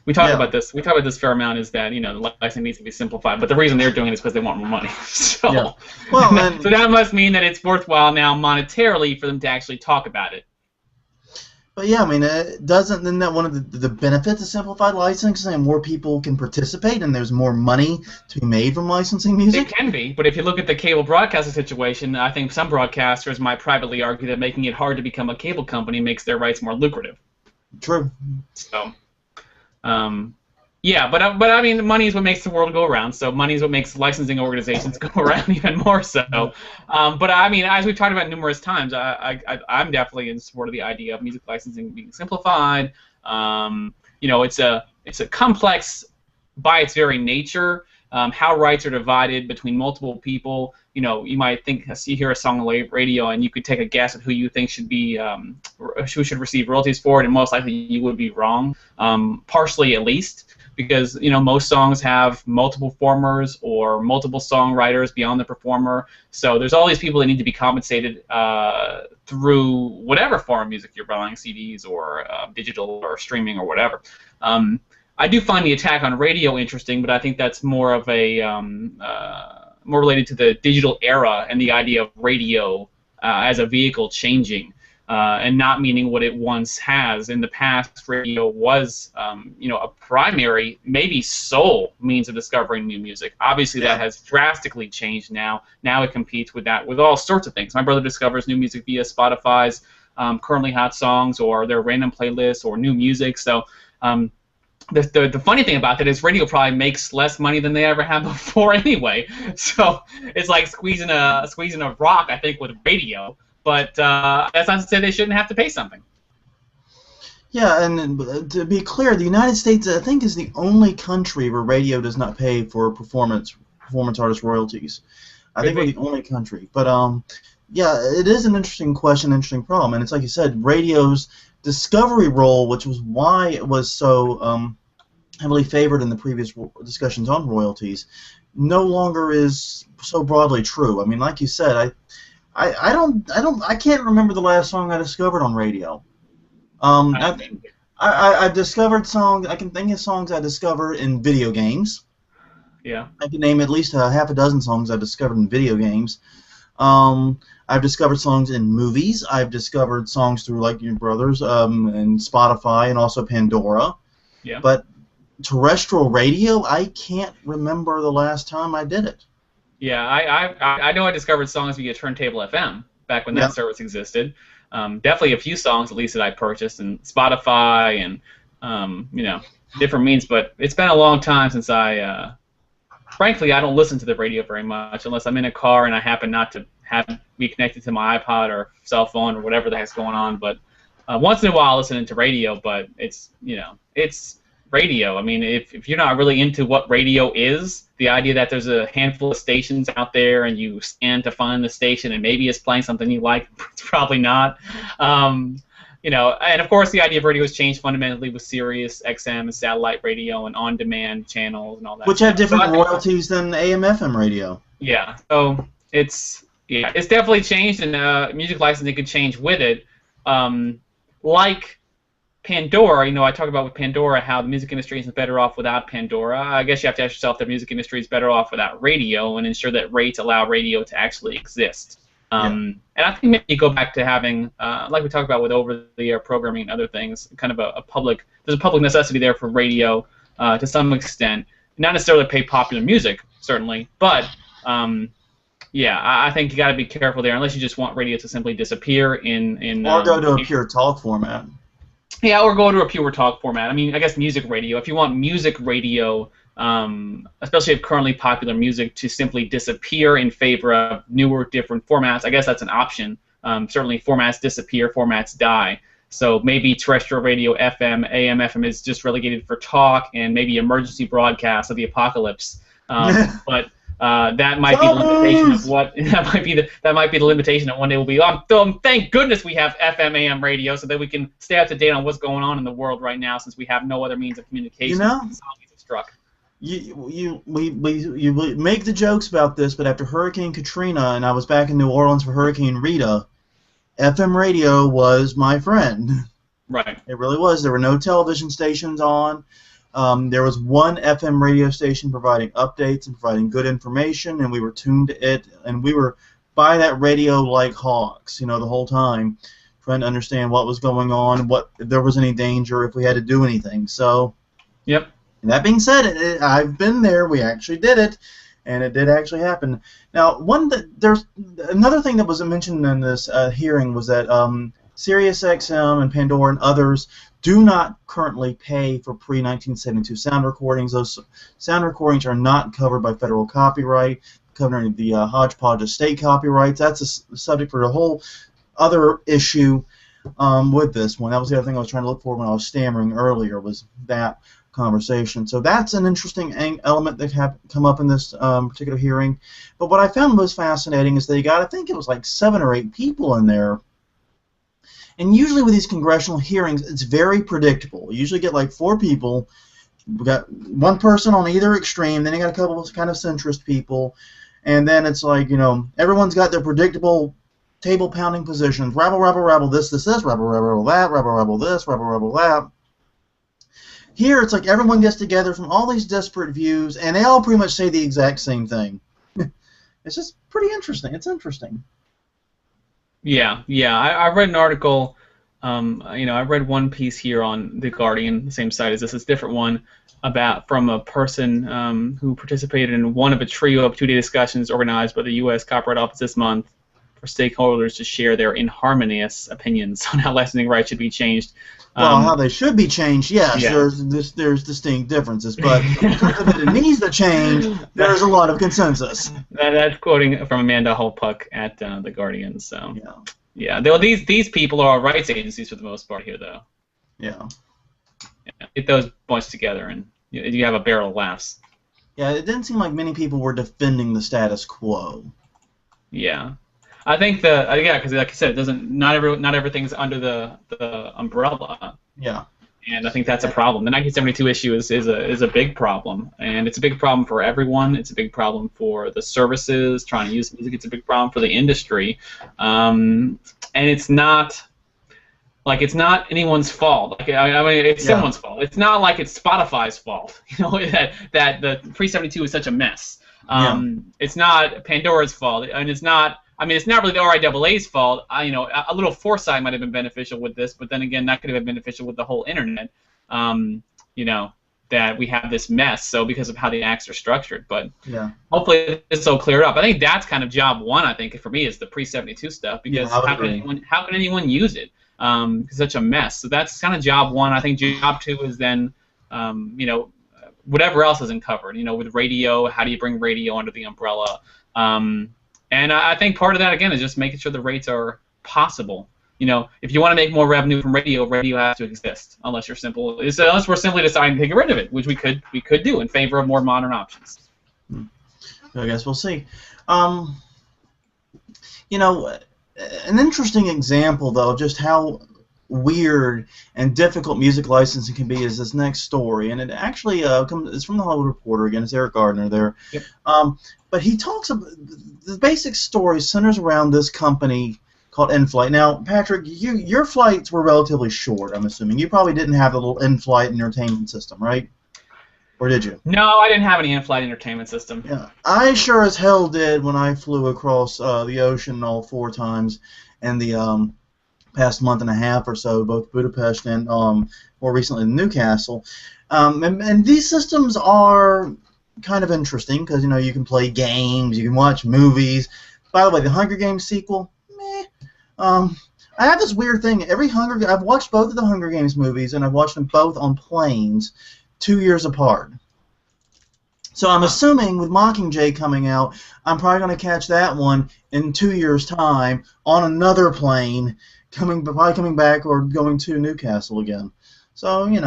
we talk about this. We talk about this fair amount. Is that the licensing needs to be simplified, but the reason they're doing it is because they want more money. So, yeah. Well, so that must mean that it's worthwhile now monetarily for them to actually talk about it. But yeah, I mean, isn't that one of the benefits of simplified licensing? And more people can participate, and there's more money to be made from licensing music. It can be, but if you look at the cable broadcasting situation, I think some broadcasters might privately argue that making it hard to become a cable company makes their rights more lucrative. True. So. Yeah, but I mean, money is what makes the world go around. So money is what makes licensing organizations go around even more so. But I mean, as we've talked about numerous times, I'm definitely in support of the idea of music licensing being simplified. It's a complex by its very nature. How rights are divided between multiple people. You might hear a song on the radio, and you could take a guess at who you think should receive royalties for it, and most likely you would be wrong, partially at least, because most songs have multiple performers or multiple songwriters beyond the performer. So there's all these people that need to be compensated through whatever form of music you're buying, CDs or digital or streaming or whatever. I do find the attack on radio interesting, but I think that's more of a more related to the digital era and the idea of radio as a vehicle changing, and not meaning what it once has. In the past, radio was a primary, maybe sole means of discovering new music. Obviously, that has drastically changed now. Now it competes with all sorts of things. My brother discovers new music via Spotify's currently hot songs or their random playlists or new music. So. The funny thing about that is radio probably makes less money than they ever have before anyway. So it's like squeezing a rock, I think, with radio. But that's not to say they shouldn't have to pay something. Yeah, and to be clear, the United States, I think, is the only country where radio does not pay for performance artist royalties. I think we're the only country. But yeah, it is an interesting question, interesting problem, and it's like you said, radio's discovery role, which was why it was so heavily favored in the previous discussions on royalties, no longer is so broadly true. I mean, like you said, I can't remember the last song I discovered on radio. I, I've discovered songs. I can think of songs I discovered in video games. yeah. I can name at least half a dozen songs I discovered in video games. I've discovered songs in movies. I've discovered songs through like your brothers and Spotify and also Pandora. Yeah. But terrestrial radio, I can't remember the last time I did it. Yeah, I know I discovered songs via Turntable FM back when that service existed. Definitely a few songs at least that I purchased and Spotify and you know, different means. But it's been a long time since frankly, I don't listen to the radio very much unless I'm in a car and I happen not to be connected to my iPod or cell phone or whatever the heck's going on. But once in a while, listening to radio. But it's radio. I mean, if you're not really into what radio is, the idea that there's a handful of stations out there and you scan to find the station and maybe it's playing something you like, it's probably not. You know, and of course the idea of radio has changed fundamentally with Sirius XM and satellite radio and on-demand channels and all that. Which have different royalties than AM/FM radio. Yeah, so it's definitely changed, and music licensing could change with it. Like Pandora, you know, I talk about with Pandora how the music industry is better off without Pandora. I guess you have to ask yourself if the music industry is better off without radio and ensure that rates allow radio to actually exist. And I think maybe you go back to having, like we talked about with over-the-air programming and other things, kind of there's a public necessity there for radio to some extent. Not necessarily pay popular music, certainly, but yeah, I think you got to be careful there, unless you just want radio to simply disappear in or go to a pure talk format. Yeah, or go to a pure talk format. I mean, I guess music radio. If you want music radio, especially of currently popular music, to simply disappear in favor of newer, different formats, I guess that's an option. Certainly formats disappear, formats die. So maybe terrestrial radio, FM, AM, FM is just relegated for talk and maybe emergency broadcasts of the apocalypse. But that might be the limitation of what that might be the limitation that one day will be. Thank goodness we have FM, AM radio so that we can stay up to date on what's going on in the world right now, since we have no other means of communication. You know, zombies have struck. You make the jokes about this, but after Hurricane Katrina and I was back in New Orleans for Hurricane Rita, FM radio was my friend. Right. It really was. There were no television stations on. There was one FM radio station providing updates and providing good information, and we were tuned to it, and we were by that radio like hawks, you know, the whole time, trying to understand what was going on, if there was any danger, if we had to do anything. So, yep. That being said, I've been there. We actually did it, and it did actually happen. Now, there's another thing that was mentioned in this hearing was that Sirius XM and Pandora and others do not currently pay for pre-1972 sound recordings. Those sound recordings are not covered by federal copyright, covering the hodgepodge of state copyrights. That's a subject for a whole other issue with this one. That was the other thing I was trying to look for when I was stammering earlier, was that conversation. So that's an interesting element that have come up in this particular hearing. But what I found most fascinating is they got, I think it was like 7 or 8 people in there. And usually with these congressional hearings, it's very predictable. You usually get like 4 people. We got one person on either extreme, then you got a couple of kind of centrist people, and then it's like, you know, everyone's got their predictable table-pounding positions. Rabble, rabble, rabble, this, rabble, rabble, that, rabble, rabble, this, rabble, rabble, that. Here, it's like everyone gets together from all these disparate views, and they all pretty much say the exact same thing. It's just pretty interesting. It's interesting. Yeah. I read an article. You know, I read one piece here on The Guardian, the same site as this, a different one, from a person who participated in one of a trio of 2-day discussions organized by the U.S. Copyright Office this month for stakeholders to share their inharmonious opinions on how licensing rights should be changed. Well, how they should be changed, yes, yeah. There's distinct differences, but in terms of it needs to change, there's a lot of consensus. That's quoting from Amanda Holpuck at The Guardian. So yeah. These people are rights agencies for the most part here, though. Yeah. Get those bunch together, and you have a barrel of laughs. Yeah, it didn't seem like many people were defending the status quo. Yeah. I think because like I said, it doesn't. Not everything's under the umbrella. Yeah. And I think that's a problem. The 1972 issue is a big problem, and it's a big problem for everyone. It's a big problem for the services trying to use music. It's a big problem for the industry, and it's not anyone's fault. I mean, it's someone's fault. It's not like it's Spotify's fault. That the pre-72 is such a mess. It's not Pandora's fault, and it's not. I mean, it's not really the RIAA's fault. A little foresight might have been beneficial with this, but then again, that could have been beneficial with the whole internet. That we have this mess, so because of how the acts are structured. But hopefully this will clear it up. I think that's kind of job one. I think for me is the pre-72 stuff, because how can anyone use it? It's such a mess. So that's kind of job one. I think job two is then, whatever else isn't covered. With radio, how do you bring radio under the umbrella? And I think part of that, again, is just making sure the rates are possible. If you want to make more revenue from radio, radio has to exist, unless we're simply deciding to get rid of it, which we could do in favor of more modern options. I guess we'll see. An interesting example, though, of just how weird and difficult music licensing can be is this next story, and it actually it's from the Hollywood Reporter again. It's Eric Gardner there. Yep. But he talks about the basic story centers around this company called InFlight. Now, Patrick, your flights were relatively short, I'm assuming. You probably didn't have the little InFlight entertainment system, right? Or did you? No, I didn't have any in-flight entertainment system. Yeah, I sure as hell did when I flew across the ocean all 4 times in the past month and a half or so, both Budapest and more recently Newcastle. And these systems are kind of interesting because you can play games, you can watch movies. By the way, the Hunger Games sequel, meh. I have this weird thing. I've watched both of the Hunger Games movies, and I've watched them both on planes 2 years apart. So I'm assuming with Mockingjay coming out, I'm probably going to catch that one in 2 years' time on another plane, probably coming back or going to Newcastle again. So we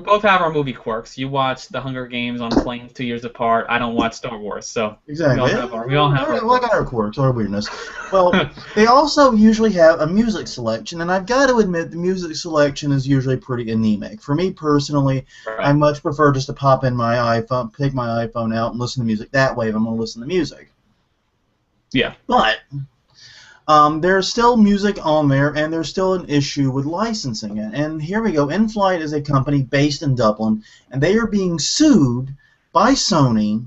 both have our movie quirks. You watch the Hunger Games on planes 2 years apart. I don't watch Star Wars, so exactly. We all have our quirks, our weirdness. Well, they also usually have a music selection, and I've got to admit the music selection is usually pretty anemic. For me personally, I much prefer just to pop in my iPhone, take my iPhone out, and listen to music that way if I'm going to listen to music. Yeah. But there's still music on there, and there's still an issue with licensing it. And here we go. InFlight is a company based in Dublin, and they are being sued by Sony,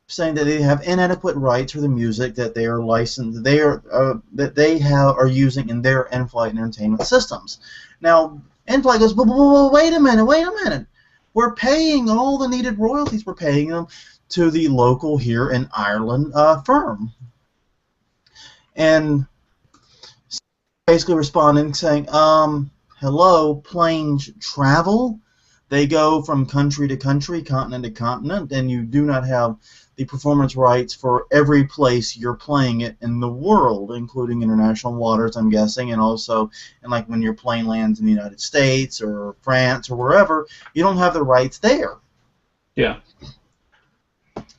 saying that they have inadequate rights for the music that they are licensed, that they are using in their InFlight entertainment systems. Now, InFlight goes, wait a minute. We're paying all the needed royalties. We're paying them to the local here in Ireland firm, and basically responding saying, hello, planes travel. They go from country to country, continent to continent, and you do not have the performance rights for every place you're playing it in the world, including international waters, I'm guessing, and also, like when your plane lands in the United States or France or wherever, you don't have the rights there. Yeah.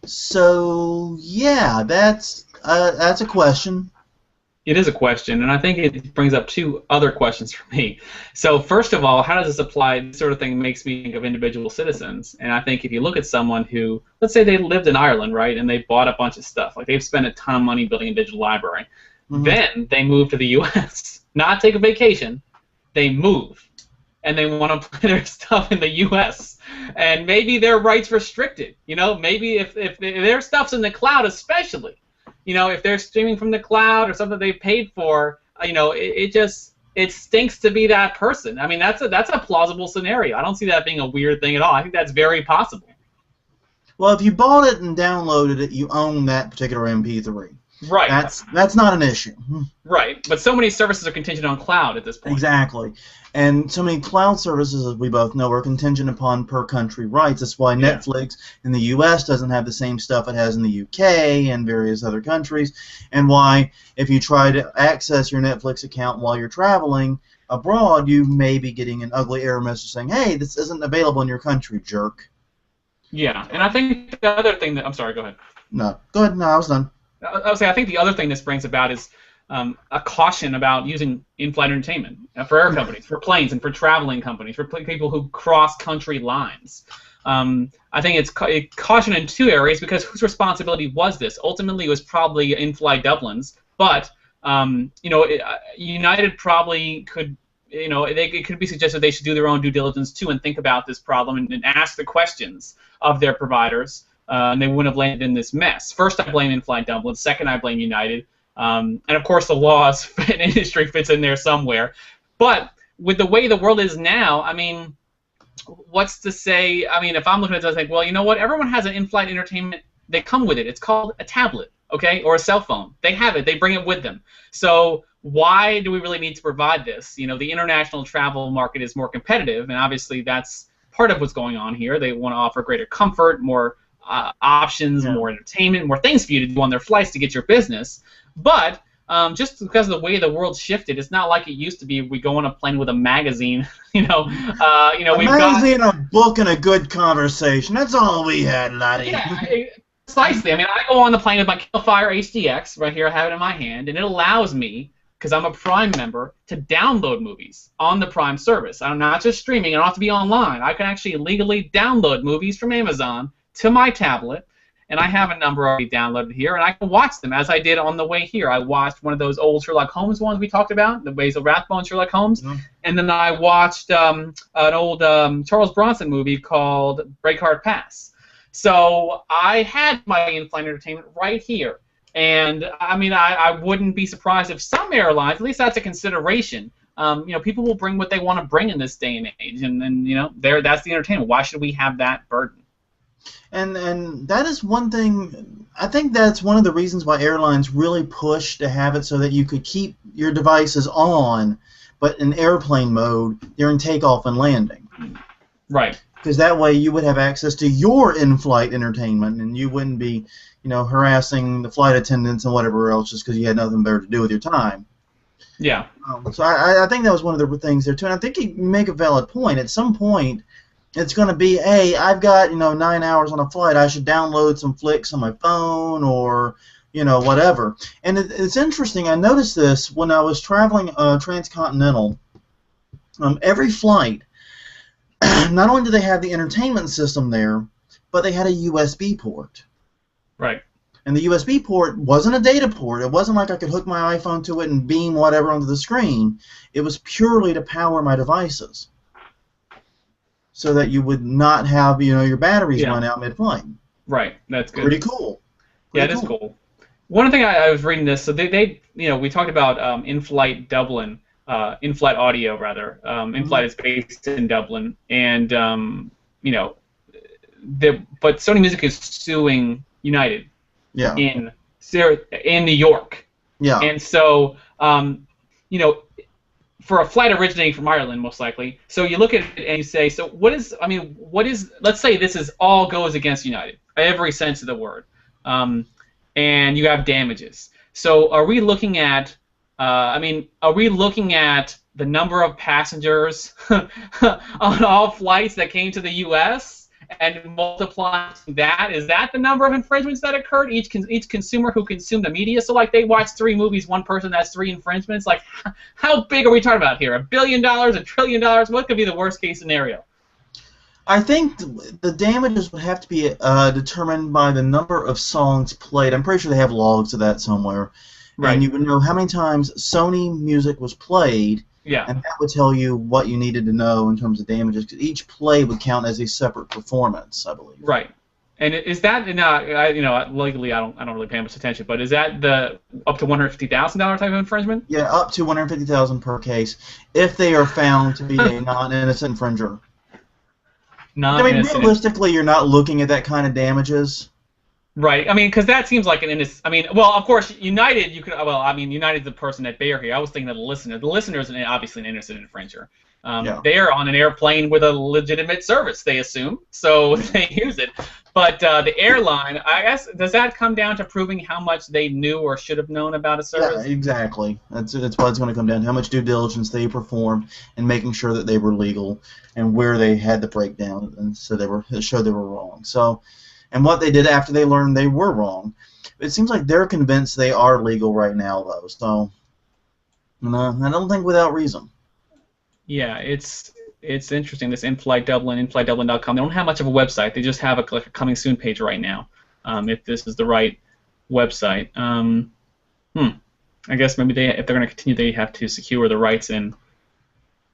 So, yeah, that's a question. It is a question, and I think it brings up 2 other questions for me. So first of all, how does this apply? This sort of thing makes me think of individual citizens, and I think if you look at someone who, let's say they lived in Ireland, right, and they bought a bunch of stuff, like they've spent a ton of money building a digital library, then they move to the U.S., not take a vacation, they move, and they want to play their stuff in the U.S., and maybe their rights restricted, maybe if their stuff's in the cloud especially, if they're streaming from the cloud or something they've paid for, it stinks to be that person. I mean, that's a plausible scenario. I don't see that being a weird thing at all. I think that's very possible. Well, if you bought it and downloaded it, you own that particular MP3. Right. That's not an issue. Right. But so many services are contingent on cloud at this point. Exactly. And so many cloud services, as we both know, are contingent upon per country rights. That's why Netflix in the U.S. doesn't have the same stuff it has in the U.K. and various other countries, and why if you try to access your Netflix account while you're traveling abroad, you may be getting an ugly error message saying, hey, this isn't available in your country, jerk. Yeah, and I think the other thing that... I'm sorry, go ahead. No, go ahead. No, I was done. I would say I think the other thing this brings about is a caution about using in-flight entertainment for air companies, for planes, and for traveling companies, for people who cross country lines. I think it's caution in two areas, because whose responsibility was this? Ultimately, it was probably in-flight Dublin's, but United probably could. It could be suggested they should do their own due diligence too and think about this problem and ask the questions of their providers, and they wouldn't have landed in this mess. First, I blame in-flight Dublin. Second, I blame United. And of course, the laws and industry fits in there somewhere. But with the way the world is now, I mean, what's to say? I mean, if I'm looking at this, I think, well, you know what? Everyone has an in-flight entertainment. They come with it. It's called a tablet, okay, or a cell phone. They have it. They bring it with them. So why do we really need to provide this? The international travel market is more competitive, and obviously that's part of what's going on here. They want to offer greater comfort, more options, more entertainment, more things for you to do on their flights to get your business. But just because of the way the world shifted, it's not like it used to be. We go on a plane with a magazine, a magazine, a book, and a good conversation. That's all we had, laddie. Yeah, precisely. I mean, I go on the plane with my Killfire HDX right here. I have it in my hand, and it allows me, because I'm a Prime member, to download movies on the Prime service. I'm not just streaming. I don't have to be online. I can actually legally download movies from Amazon to my tablet, and I have a number already downloaded here, and I can watch them as I did on the way here. I watched one of those old Sherlock Holmes ones we talked about, the Basil Rathbone Sherlock Holmes, and then I watched an old Charles Bronson movie called Breakheart Pass. So I had my in-flight entertainment right here. And I mean, I wouldn't be surprised if some airlines, at least that's a consideration. People will bring what they want to bring in this day and age, and that's the entertainment. Why should we have that burden? And that is one thing. I think that's one of the reasons why airlines really push to have it so that you could keep your devices on, but in airplane mode during takeoff and landing. Right. Because that way you would have access to your in-flight entertainment, and you wouldn't be, harassing the flight attendants and whatever else just because you had nothing better to do with your time. Yeah. So I think that was one of the things there too, and I think you make a valid point. At some point, it's going to be, hey, I've got 9 hours on a flight. I should download some flicks on my phone or whatever. And it's interesting. I noticed this when I was traveling transcontinental. Every flight, not only did they have the entertainment system there, but they had a USB port. Right. And the USB port wasn't a data port. It wasn't like I could hook my iPhone to it and beam whatever onto the screen. It was purely to power my devices, so that you would not have your batteries run out mid-flight. Right. That's good. Pretty cool. It is cool. One thing I was reading this. So they we talked about in-flight Dublin, in-flight audio rather. In-flight is based in Dublin, and but Sony Music is suing United. Yeah. In New York. Yeah. And so, for a flight originating from Ireland, most likely. So you look at it and you say, so what is? Let's say this is all goes against United, every sense of the word, and you have damages. So are we looking at? Are we looking at the number of passengers on all flights that came to the U.S.? And multiplying that, is that the number of infringements that occurred? Each consumer who consumed the media, so like they watched 3 movies, one person, that's 3 infringements. Like, how big are we talking about here? $1 billion, $1 trillion? What could be the worst case scenario? I think the damages would have to be determined by the number of songs played. I'm pretty sure they have logs of that somewhere. Right. And you would know how many times Sony music was played. Yeah. And that would tell you what you needed to know in terms of damages, because each play would count as a separate performance, I believe. Right. And is that legally I don't really pay much attention, but is that the up to $150,000 type of infringement? Yeah, up to $150,000 per case if they are found to be a non-innocent infringer. Realistically, you're not looking at that kind of damages. Right. Because that seems like an innocent. Well, of course, United. United's the person at bear here. I was thinking of the listener. The listener is obviously an innocent infringer. They are on an airplane with a legitimate service, they assume, so they use it. But the airline, I guess, does that come down to proving how much they knew or should have known about a service? Yeah, exactly. That's what it's going to come down to, how much due diligence they performed and making sure that they were legal and where they had the breakdown, and so it showed they were wrong. So. And what they did after they learned they were wrong. It seems like they're convinced they are legal right now, though. So No, I don't think without reason. Yeah, it's interesting. This InFlight Dublin, InFlightDublin.com. They don't have much of a website. They just have like a coming soon page right now. If this is the right website. I guess maybe if they're going to continue, they have to secure the rights in,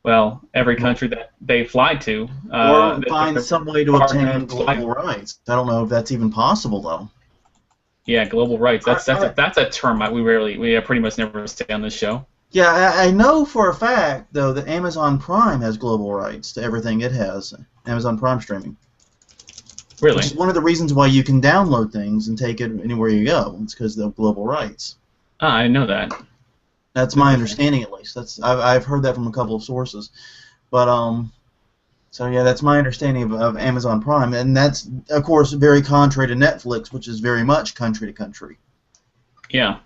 well, every country that they fly to. Or find some way to obtain Fly. global rights. I don't know if that's even possible, though. Yeah, global rights. That's a term we pretty much never say on this show. Yeah, I know for a fact, though, that Amazon Prime has global rights to everything it has. Amazon Prime streaming. Really? Which is one of the reasons why you can download things and take it anywhere you go. It's because of global rights. Ah, I didn't know that. That's my understanding, at least. I've heard that from a couple of sources. But, so yeah, that's my understanding of Amazon Prime. And that's, of course, very contrary to Netflix, which is very much country to country. Yeah.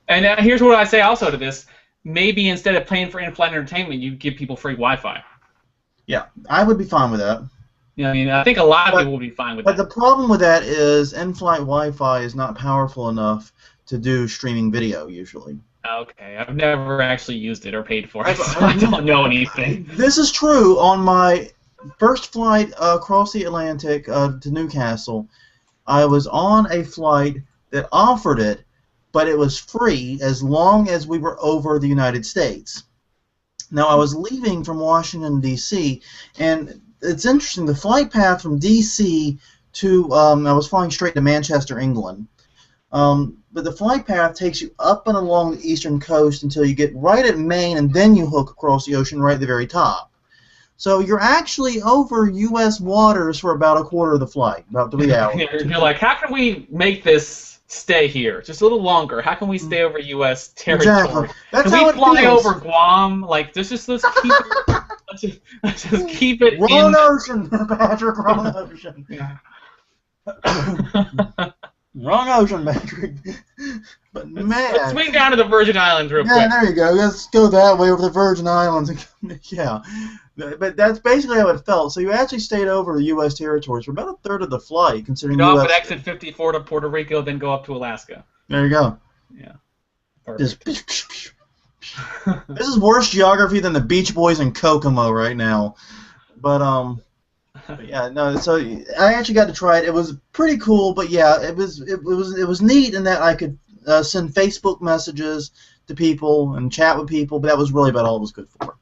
And here's what I say also to this. Maybe instead of paying for in-flight entertainment, you give people free Wi-Fi. Yeah, I would be fine with that. Yeah, I mean, I think a lot of people would be fine with that. But the problem with that is in-flight Wi-Fi is not powerful enough to do streaming video, usually. Okay, I've never actually used it or paid for it, so I don't know anything. This is true. On my first flight across the Atlantic to Newcastle, I was on a flight that offered it, but it was free as long as we were over the United States. Now, I was leaving from Washington, D.C., and it's interesting, the flight path from D.C. to, I was flying straight to Manchester, England, but the flight path takes you up and along the eastern coast until you get right at Maine, and then you hook across the ocean right at the very top. So you're actually over U.S. waters for about a quarter of the flight, about 3 hours. You're like, how can we make this stay here just a little longer? How can we stay over U.S. territory? Exactly. That's can how we it fly feels. over Guam? Like, let's just keep it. Let's just keep it Wrong in. ocean, Patrick. Wrong ocean. Yeah. Wrong ocean, Patrick. But man, Let's swing down to the Virgin Islands real yeah, quick. there you go. Let's go that way over the Virgin Islands. Yeah, but that's basically how it felt. So you actually stayed over the U.S. territories for about a third of the flight, considering Go U.S. off at exit 54 to Puerto Rico, then go up to Alaska. There you go. Yeah. This is worse geography than the Beach Boys in Kokomo right now. But yeah, no. So I actually got to try it. It was pretty cool. But yeah, it was neat in that I could send Facebook messages to people and chat with people. But that was really about all it was good for.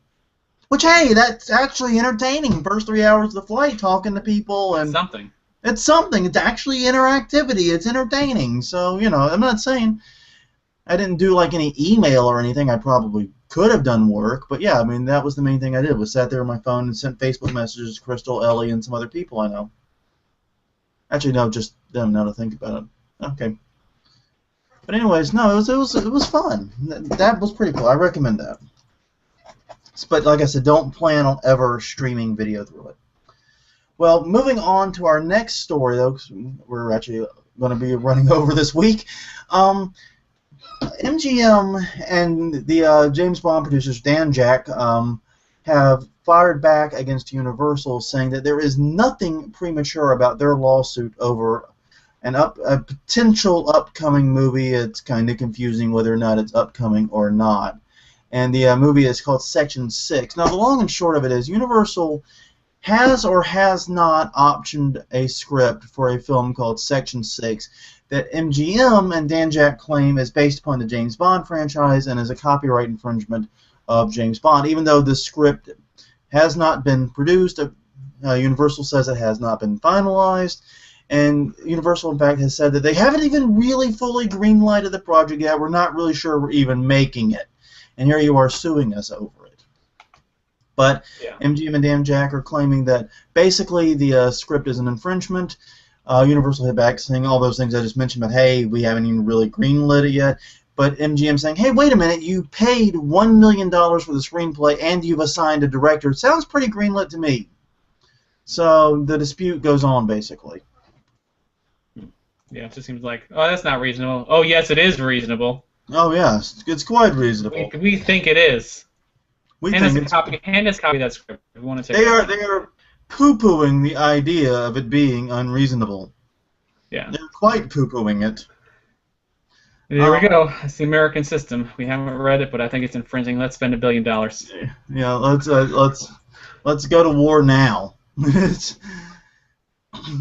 Which, hey, that's actually entertaining. First 3 hours of the flight, talking to people and Something. It's something. It's actually interactivity. It's entertaining. So I'm not saying I didn't do like any email or anything. I probably could have done work, but yeah, I mean that was the main thing I did was sat there on my phone and sent Facebook messages to Crystal, Ellie, and some other people I know. Actually, no, just them. Now to think about it. Okay. But anyways, no, it was fun. That was pretty cool. I recommend that. But like I said, don't plan on ever streaming video through it. Well, moving on to our next story, though, 'cause we're actually going to be running over this week. MGM and the James Bond producers, Dan Jack, have fired back against Universal, saying that there is nothing premature about their lawsuit over a potential upcoming movie. It's kind of confusing whether or not it's upcoming or not. And the movie is called Section 6. Now, the long and short of it is Universal has or has not optioned a script for a film called Section 6 that MGM and Dan Jack claim is based upon the James Bond franchise and is a copyright infringement of James Bond, even though the script has not been produced. Universal says it has not been finalized, and Universal, in fact, has said that they haven't even really fully greenlighted the project yet. We're not really sure we're even making it. And here you are suing us over it. But yeah. MGM and Dan Jack are claiming that basically the script is an infringement. Universal hit back saying all those things I just mentioned, but hey, we haven't even really greenlit it yet. But MGM saying, hey, wait a minute, you paid $1 million for the screenplay and you've assigned a director. It sounds pretty greenlit to me. So the dispute goes on, basically. Yeah, it just seems like, oh, that's not reasonable. Oh, yes, it is reasonable. Oh, yes, it's quite reasonable. We think it is. Hand us a copy of that script if you want to take it. They are poo-pooing the idea of it being unreasonable. Yeah. They're quite poo-pooing it. There we go. It's the American system. We haven't read it, but I think it's infringing. Let's spend $1 billion. Yeah, let's go to war now. But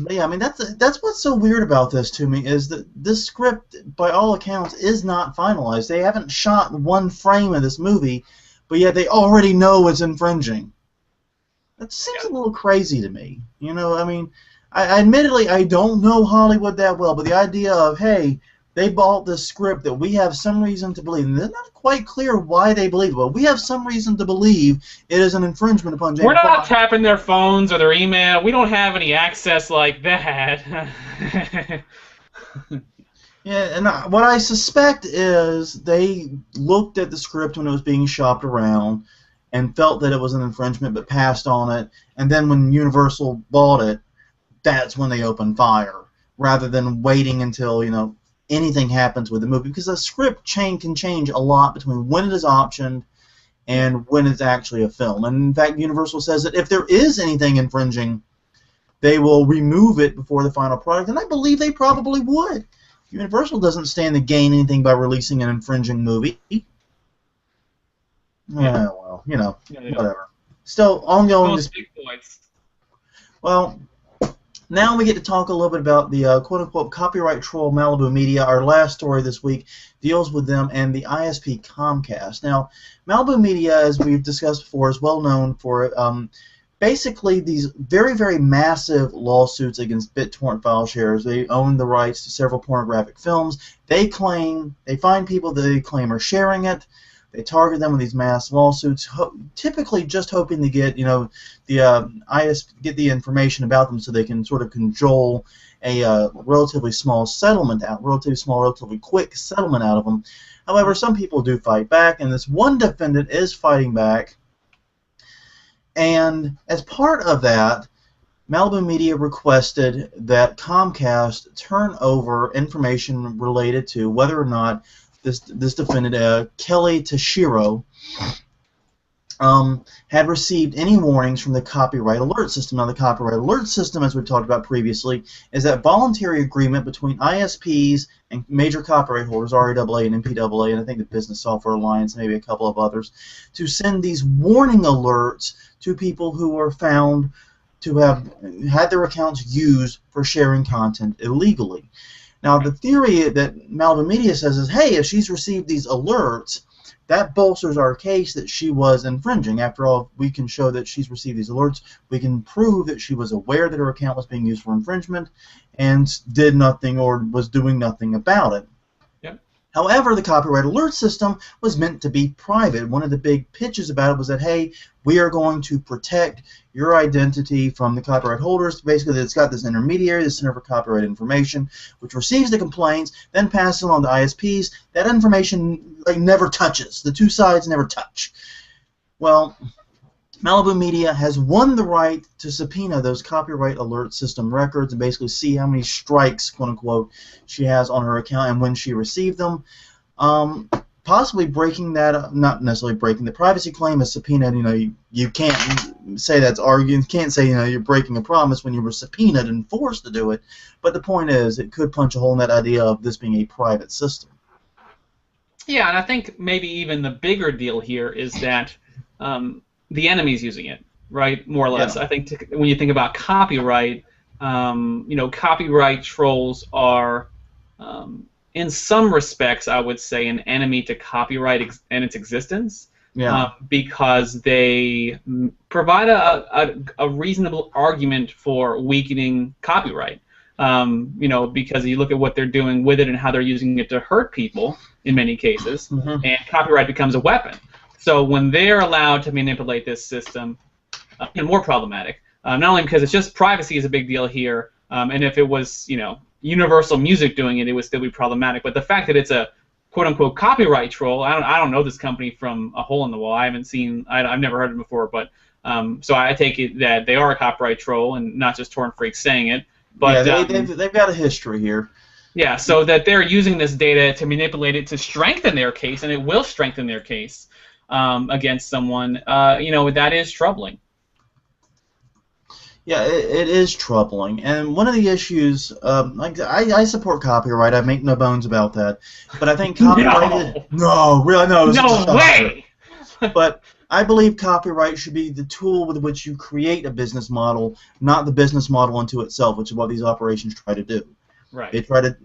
yeah, I mean that's what's so weird about this to me is that this script, by all accounts, is not finalized. They haven't shot one frame of this movie, but yet they already know it's infringing. That seems a little crazy to me. You know, I mean, admittedly I don't know Hollywood that well, but the idea of, hey, they bought this script that we have some reason to believe, and it's not quite clear why they believe it, but we have some reason to believe it is an infringement upon James We're Bond. not tapping their phones or their email. We don't have any access like that. Yeah, and what I suspect is they looked at the script when it was being shopped around and felt that it was an infringement but passed on it, and then when Universal bought it, that's when they opened fire, rather than waiting until, you know, anything happens with the movie, because the script can change a lot between when it is optioned and when it's actually a film. And in fact, Universal says that if there is anything infringing, they will remove it before the final product, and I believe they probably would. Universal doesn't stand to gain anything by releasing an infringing movie. Yeah, well, you know, whatever. Still, ongoing. Well, now we get to talk a little bit about the quote-unquote copyright troll Malibu Media. Our last story this week deals with them and the ISP Comcast. Now, Malibu Media, as we've discussed before, is well known for basically these very, very massive lawsuits against BitTorrent file sharers. They own the rights to several pornographic films. They find people that they claim are sharing it. They target them with these mass lawsuits, typically just hoping to get, you know, the get the information about them so they can sort of cajole a relatively small settlement out, relatively quick settlement out of them. However, some people do fight back, and this one defendant is fighting back. And as part of that, Malibu Media requested that Comcast turn over information related to whether or not this defendant, Kelly Tashiro, had received any warnings from the copyright alert system. Now, the copyright alert system, as we've talked about previously, is that voluntary agreement between ISPs and major copyright holders, RAAA and MPAA, and I think the Business Software Alliance, maybe a couple of others, to send these warning alerts to people who are found to have had their accounts used for sharing content illegally. Now, the theory that Malibu Media says is, hey, if she's received these alerts, that bolsters our case that she was infringing. After all, we can show that she's received these alerts. We can prove that she was aware that her account was being used for infringement and did nothing or was doing nothing about it. Yep. However, the copyright alert system was meant to be private. One of the big pitches about it was that, hey, we are going to protect your identity from the copyright holders. Basically, it's got this intermediary, the Center for Copyright Information, which receives the complaints, then passes it on to ISPs. That information never touches. The two sides never touch. Well, Malibu Media has won the right to subpoena those copyright alert system records and basically see how many strikes, quote unquote, she has on her account and when she received them. Possibly breaking that, not necessarily breaking the privacy claim as subpoenaed. You know, you can't say that's arguing. You can't say, you know, you're breaking a promise when you were subpoenaed and forced to do it. But the point is, it could punch a hole in that idea of this being a private system. Yeah, and I think maybe even the bigger deal here is that the enemy's using it, right? More or less. Yeah. I think when you think about copyright, you know, copyright trolls are, in some respects, I would say, an enemy to copyright and its existence. Yeah. Because they provide a reasonable argument for weakening copyright. You know, because you look at what they're doing with it and how they're using it to hurt people in many cases, and copyright becomes a weapon. So when they're allowed to manipulate this system, and more problematic, not only because it's just privacy is a big deal here, and if it was, you know, Universal Music doing it, it would still be problematic. But the fact that it's a quote-unquote copyright troll, I don't know this company from a hole in the wall. I've never heard of it before, but so I take it that they are a copyright troll and not just torrent freaks saying it. But yeah, they've got a history here. Yeah, so that they're using this data to manipulate it to strengthen their case, and it will strengthen their case against someone. You know, that is troubling. Yeah, it is troubling, and one of the issues, like I support copyright. I make no bones about that, but I think copyright is No, no, really no, it's a no shocker. way. But I believe copyright should be the tool with which you create a business model, not the business model unto itself, which is what these operations try to do. They Right. try to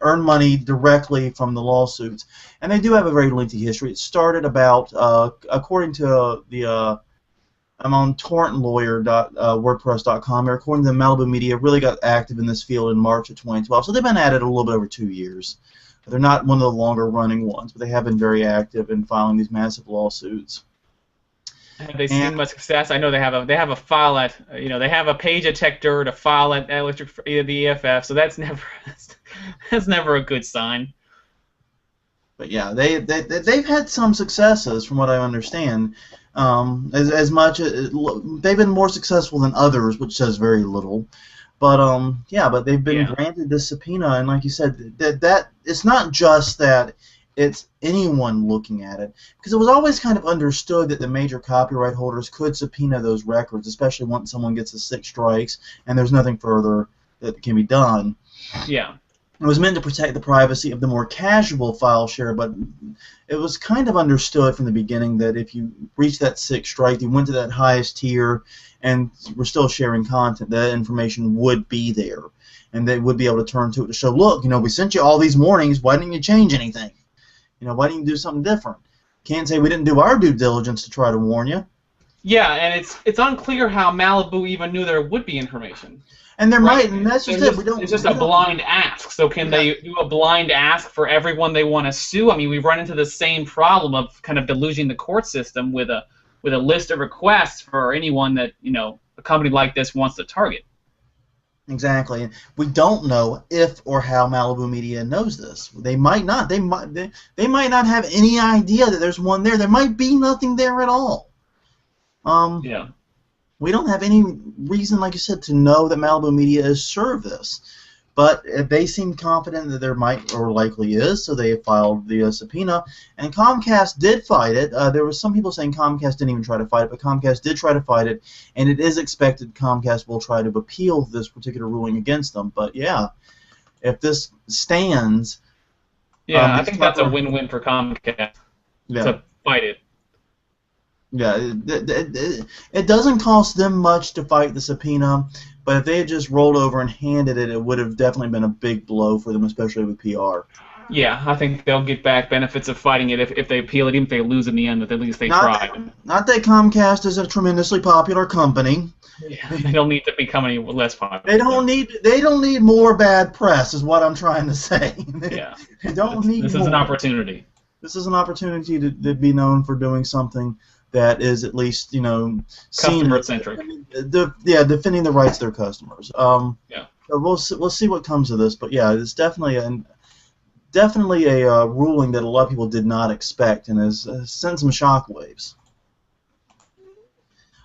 earn money directly from the lawsuits, and they do have a very lengthy history. It started about, according to the I'm on torrentlawyer.wordpress.com. According to the Malibu Media, really got active in this field in March of 2012. So they've been at it a little bit over 2 years. They're not one of the longer running ones, but they have been very active in filing these massive lawsuits. Have they And seen much success? I know they have a file at they have a page at TechDirt, a file at the EFF, so that's never that's never a good sign. but yeah, they've had some successes from what I understand. As much they've been more successful than others, which says very little. But yeah, but they've been Yeah. granted this subpoena, and like you said, that it's not just that it's anyone looking at it, because it was always kind of understood that the major copyright holders could subpoena those records, especially once someone gets the 6 strikes and there's nothing further that can be done. Yeah. It was meant to protect the privacy of the more casual file share, but it was kind of understood from the beginning that if you reached that 6 strike, you went to that highest tier, and were still sharing content, that information would be there, and they would be able to turn to it to show, look, we sent you all these warnings. Why didn't you change anything? Why didn't you do something different? Can't say we didn't do our due diligence to try to warn you. Yeah, and it's unclear how Malibu even knew there would be information. And there Right. might, and that's just it. It's just a blind ask. So can they do a blind ask for everyone they want to sue? I mean, we've run into the same problem of kind of deluging the court system with a list of requests for anyone that a company like this wants to target. Exactly. We don't know if or how Malibu Media knows this. They might not. They might not have any idea that there's one there. There might be nothing there at all. Yeah. We don't have any reason, like you said, to know that Malibu Media has served this. But they seem confident that there might or likely is, so they filed the subpoena. And Comcast did fight it. There were some people saying Comcast didn't even try to fight it, but Comcast did try to fight it, and it is expected Comcast will try to appeal this particular ruling against them. But yeah, if this stands, Yeah, I think that's a win-win for Comcast to fight it. Yeah, it doesn't cost them much to fight the subpoena, but if they had just rolled over and handed it, it would have definitely been a big blow for them, especially with PR. Yeah, I think they'll get back benefits of fighting it if they appeal it, even if they lose in the end, but at least they tried. Not that Comcast is a tremendously popular company. Yeah, they don't need to become any less popular. They don't need more bad press, is what I'm trying to say. Yeah. They don't need This more. is an opportunity. This is an opportunity to be known for doing something that is at least, Customer-centric. Defending the rights of their customers. Yeah. So we'll see what comes of this, but yeah, it's definitely a ruling that a lot of people did not expect, and has sent some shockwaves.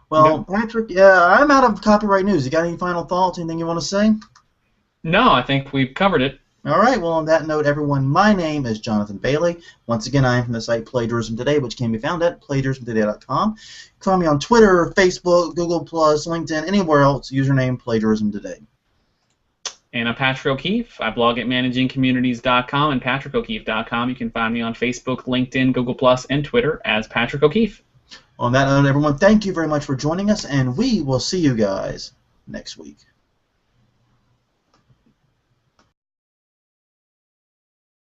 Well, yeah. Patrick, I'm out of copyright news. You got any final thoughts? Anything you want to say? No, I think we've covered it. All right, well, on that note, everyone, my name is Jonathan Bailey. Once again, I am from the site Plagiarism Today, which can be found at plagiarismtoday.com. You can find me on Twitter, Facebook, Google+, LinkedIn, anywhere else, username Plagiarism Today. And I'm Patrick O'Keefe. I blog at managingcommunities.com and patrickokeefe.com. You can find me on Facebook, LinkedIn, Google+, and Twitter as Patrick O'Keefe. On that note, everyone, thank you very much for joining us, and we will see you guys next week.